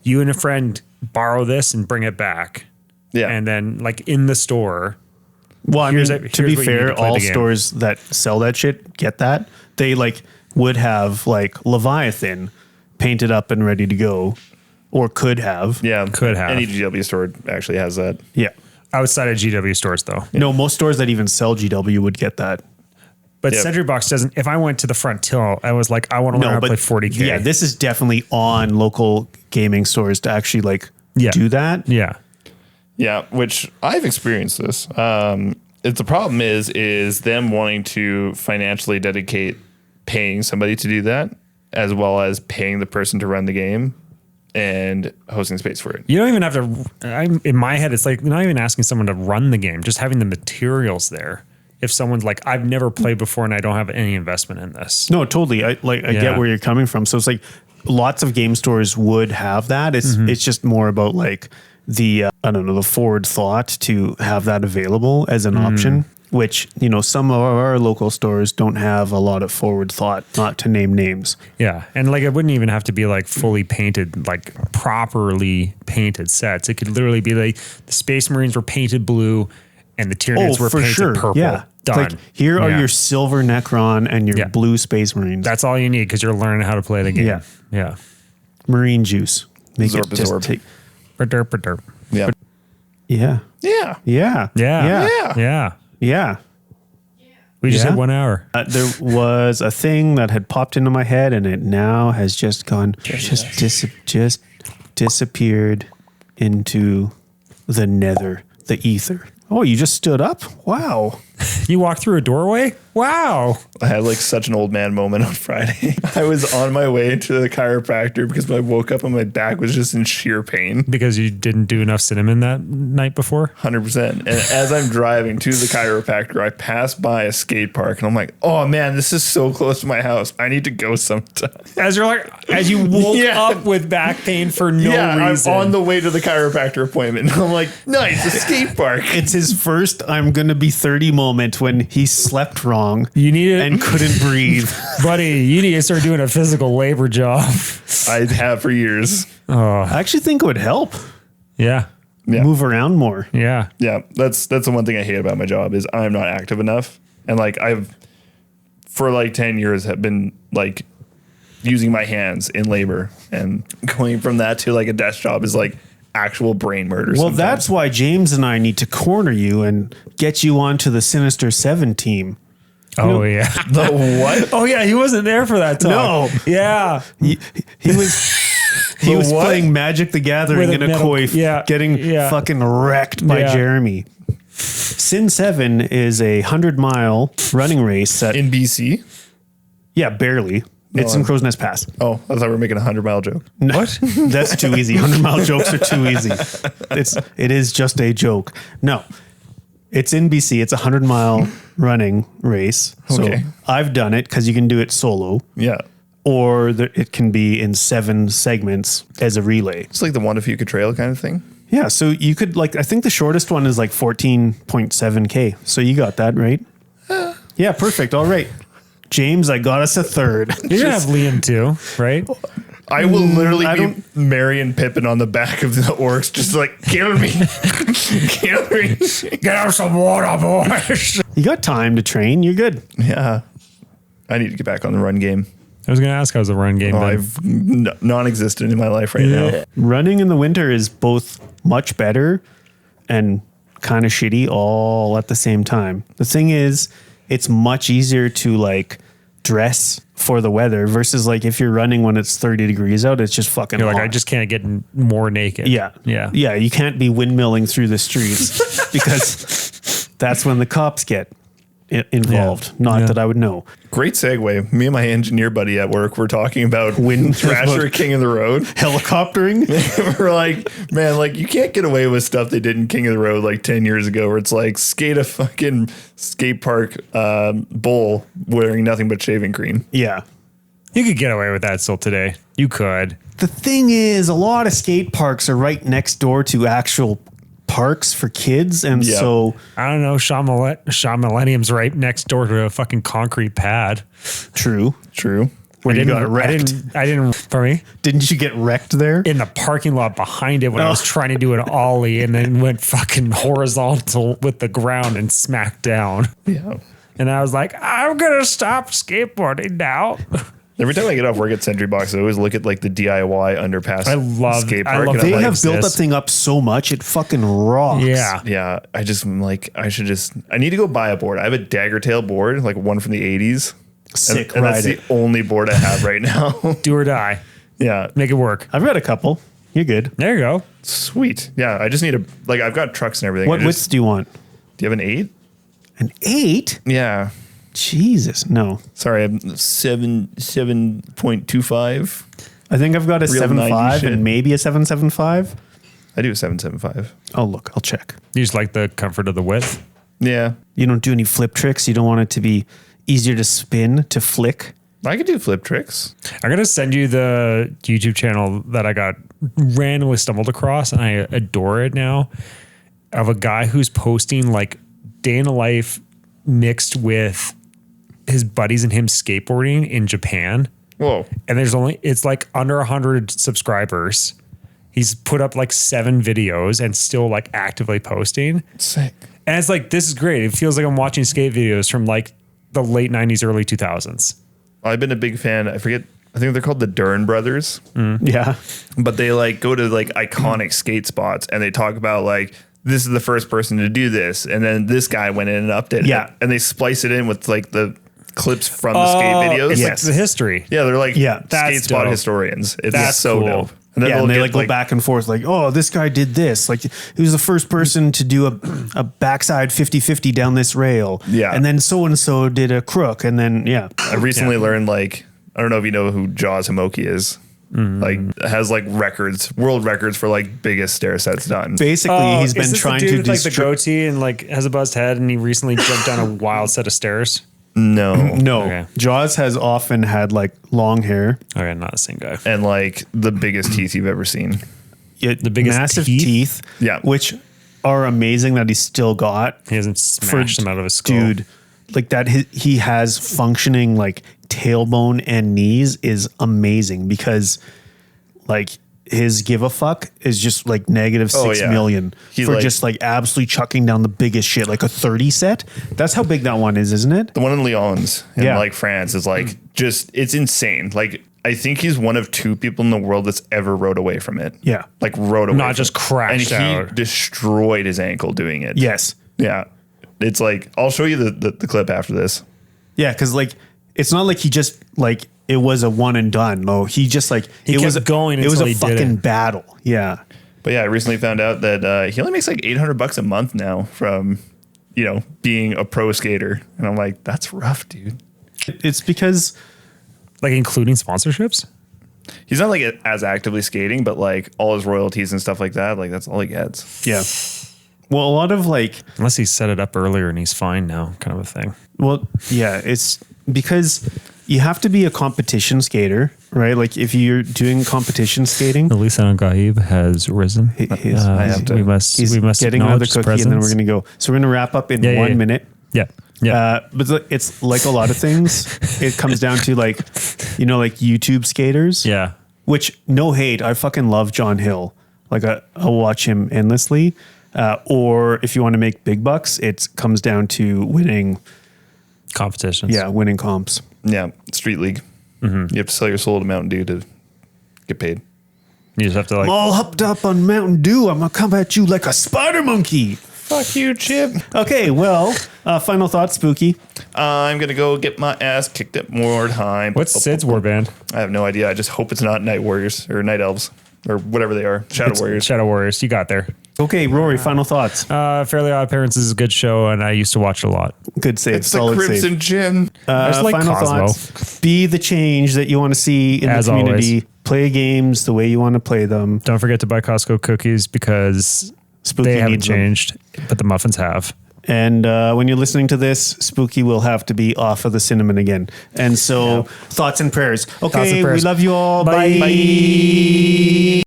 You and a friend borrow this and bring it back. Yeah. And then like in the store. Well, I mean, to be fair, all stores that sell that shit get that. They like would have like Leviathan painted up and ready to go, or could have. Yeah. Could have. Any GW store actually has that. Yeah. Outside of GW stores, though. Yeah. No, most stores that even sell GW would get that. But Sentry Box doesn't. If I went to the front till, I was like, I want to learn how to play 40K. Yeah, this is definitely on local gaming stores to actually like do that. Yeah. Yeah, which I've experienced this. It's the problem is them wanting to financially dedicate paying somebody to do that, as well as paying the person to run the game and hosting space for it. You don't even have to. In my head, it's like not even asking someone to run the game, just having the materials there. If someone's like, I've never played before and I don't have any investment in this. No, totally. I get where you're coming from. So it's like lots of game stores would have that. It's just more about like the the forward thought to have that available as an option, which some of our local stores don't have a lot of forward thought, not to name names. Yeah, and like it wouldn't even have to be like fully painted, like properly painted sets. It could literally be like the Space Marines were painted blue and the Tyranids were painted purple. Yeah. Done. Like, here are your silver Necron and your blue Space Marines. That's all you need because you're learning how to play the game. Yeah. Marine juice. Make Zorb, it just Zorb. take. Ba-derp. Yeah. Yeah. Yeah. Yeah. Yeah. Yeah. We just hit 1 hour. There was a thing that had popped into my head, and it now has just gone, just disappeared into the nether, the ether. Oh, you just stood up? Wow. You walked through a doorway? Wow. I had like such an old man moment on Friday. I was on my way to the chiropractor because I woke up and my back was just in sheer pain. Because you didn't do enough cinnamon that night before? 100%. And as I'm driving to the chiropractor, I pass by a skate park and I'm like, oh man, this is so close to my house. I need to go sometime. As you woke up with back pain for no reason. I'm on the way to the chiropractor appointment. I'm like, nice, a skate park. It's his first I'm going to be 30 moment when he slept wrong. You need it and couldn't breathe. Buddy, you need to start doing a physical labor job. I have for years. I actually think it would help. Yeah. Move around more. Yeah. Yeah. That's the one thing I hate about my job is I'm not active enough. And like I've for like 10 years have been like using my hands in labor, and going from that to like a desk job is like actual brain murder. Well, that's why James and I need to corner you and get you onto the Sinister 7 team. Oh, yeah. The what? Oh, yeah. He wasn't there for that talk. No. Yeah. He was playing Magic the Gathering in a coif, getting fucking wrecked by Jeremy. Sin 7 is a 100-mile running race that in BC. Yeah, barely. It's in Crow's Nest Pass. Oh, I thought we were making a 100-mile joke. No, what? That's too easy. 100-mile jokes are too easy. It is just a joke. No, it's in BC. It's a 100-mile running race. So I've done it because you can do it solo. Yeah. Or it can be in 7 segments as a relay. It's like the One If You Could Trail kind of thing. Yeah. So you could I think the shortest one is like 14.7K. So you got that, right? Yeah, perfect. All right. James, I got us a third. You're going to have Liam too, right? I will literally be Merry and Pippin on the back of the orcs, just like, kill me. Kill me. Get out some water, boys. You got time to train. You're good. Yeah. I need to get back on the run game. I was going to ask how's the run game been? I've non-existent in my life right now. Running in the winter is both much better and kind of shitty all at the same time. The thing is, it's much easier to like dress for the weather versus like if you're running when it's 30 degrees out, it's just fucking You're hot. like, I just can't get more naked. Yeah. You can't be windmilling through the streets because that's when the cops get involved. Not that I would know. Great segue. Me and my engineer buddy at work were talking about Thrasher King of the Road. Helicoptering. We're like, man, like you can't get away with stuff they did in King of the Road like 10 years ago where it's like skate a fucking skate park bowl wearing nothing but shaving cream. Yeah. You could get away with that still today. You could. The thing is, a lot of skate parks are right next door to actual parks for kids, and so I don't know. Shaw Millennium's right next door to a fucking concrete pad. True. Where you got wrecked. I didn't. For me, didn't you get wrecked there in the parking lot behind it when I was trying to do an ollie and then went fucking horizontal with the ground and smacked down? Yeah. And I was like, I'm gonna stop skateboarding now. Every time I get off work at Sentry Box, I always look at like the DIY underpass. I love skate park. They have built that thing up so much, it fucking rocks. Yeah. I'm like, I need to go buy a board. I have a dagger tail board, like one from the 80s. Sick. And that's the only board I have right now. Do or die. Yeah. Make it work. I've got a couple. You're good. There you go. Sweet. Yeah. I just need I've got trucks and everything. What widths do you want? Do you have an 8? An 8? Yeah. Jesus, no. Sorry, I'm 7.25. I think I've got a 7.5 and maybe a 7.75. I do a 7.75. Oh, look, I'll check. You just like the comfort of the width. Yeah. You don't do any flip tricks. You don't want it to be easier to spin, to flick. I could do flip tricks. I'm going to send you the YouTube channel that I got randomly stumbled across, and I adore it now, of a guy who's posting like day in the life mixed with his buddies and him skateboarding in Japan. Whoa. And it's like under 100 subscribers. He's put up like 7 videos and still like actively posting. Sick. And it's like, this is great. It feels like I'm watching skate videos from like the late 90s, early 2000s. I've been a big fan. I think they're called the Dern brothers. Yeah. But they like go to like iconic skate spots and they talk about like, this is the first person to do this. And then this guy went in and updated it. And they splice it in with like the clips from the skate videos. It's like the history. Yeah, they're like that's skate spot dope. historians. It's That's so cool. dope. And then Yeah, they'll and they get, like go back and forth like, oh, this guy did this. Like he was the first person to do a backside 50-50 down this rail. Yeah. And then so-and-so did a crook. And then, yeah. I recently learned, like, I don't know if you know who Jaws Himoki is. Like has like world records for like biggest stair sets done. Basically, he's been trying to with, like the goatee and like has a buzzed head, and he recently jumped down a wild set of stairs. No. Okay. Jaws has often had like long hair. Okay, not the same guy. And like the biggest teeth you've ever seen. The biggest massive teeth? Yeah. which are amazing that he's still got. He hasn't smashed them out of his skull. Dude, like that he has functioning like tailbone and knees is amazing because like his give a fuck is just like negative 6 million He for like- just like absolutely chucking down the biggest shit, like a 30 set. That's how big that one is, isn't it? The one in Lyons in Yeah. like France is like just it's insane. Like I think he's one of 2 people in the world that's ever rode away from it. Yeah. Like rode away. Not from just it. crashed and out. he destroyed his ankle doing it. Yes. Yeah. It's like I'll show you the clip after this. Yeah, because like it's not like he just like it was a one and done. No, he just like He it kept was going It was until a he did fucking it. battle. Yeah. But yeah, I recently found out that he only makes like $800 a month now from, you know, being a pro skater. And I'm like, that's rough, dude. It's because Like including sponsorships. He's not like as actively skating, but like all his royalties and stuff like that, like that's all he gets. yeah. Well, a lot of like Unless he set it up earlier and he's fine now, kind of a thing. well, yeah, it's because you have to be a competition skater, right? Like if you're doing competition skating, Elisa Gaib has risen. he's- We must getting another acknowledge his cookie, and then we're presence. going to go. So we're going to wrap up in Yeah, yeah, 1 yeah. minute. Yeah. Yeah. But it's like a lot of things. It comes down to like, you know, like YouTube skaters. yeah. Which no hate, I fucking love John Hill. Like I'll watch him endlessly. Or if you want to make big bucks, it comes down to winning. Competitions. Yeah, winning comps. Yeah, Street League. You have to sell your soul to Mountain Dew to get paid. You just have to like. I'm all hopped up on Mountain Dew. I'm gonna come at you like a spider monkey. Fuck you, Chip. Okay, well, final thoughts, Spooky. I'm gonna go get my ass kicked at more time. What's Sid's warband? I have no idea. I just hope it's not Night Warriors or Night Elves or whatever they are. Shadow Warriors. Shadow Warriors. You got there. Okay, Rory, final thoughts. Fairly Odd Parents is a good show, and I used to watch it a lot. Good save. It's the solid Crimson save. Gin. I just like Final Cosmo. thoughts. Be the change that you want to see in As the community. always. Play games the way you want to play them. Don't forget to buy Costco cookies because Spooky they haven't needs them. changed, but the muffins have. And when you're listening to this, Spooky will have to be off of the cinnamon again. And so, thoughts and prayers. Okay, Thoughts and prayers. we love you all. Bye. Bye.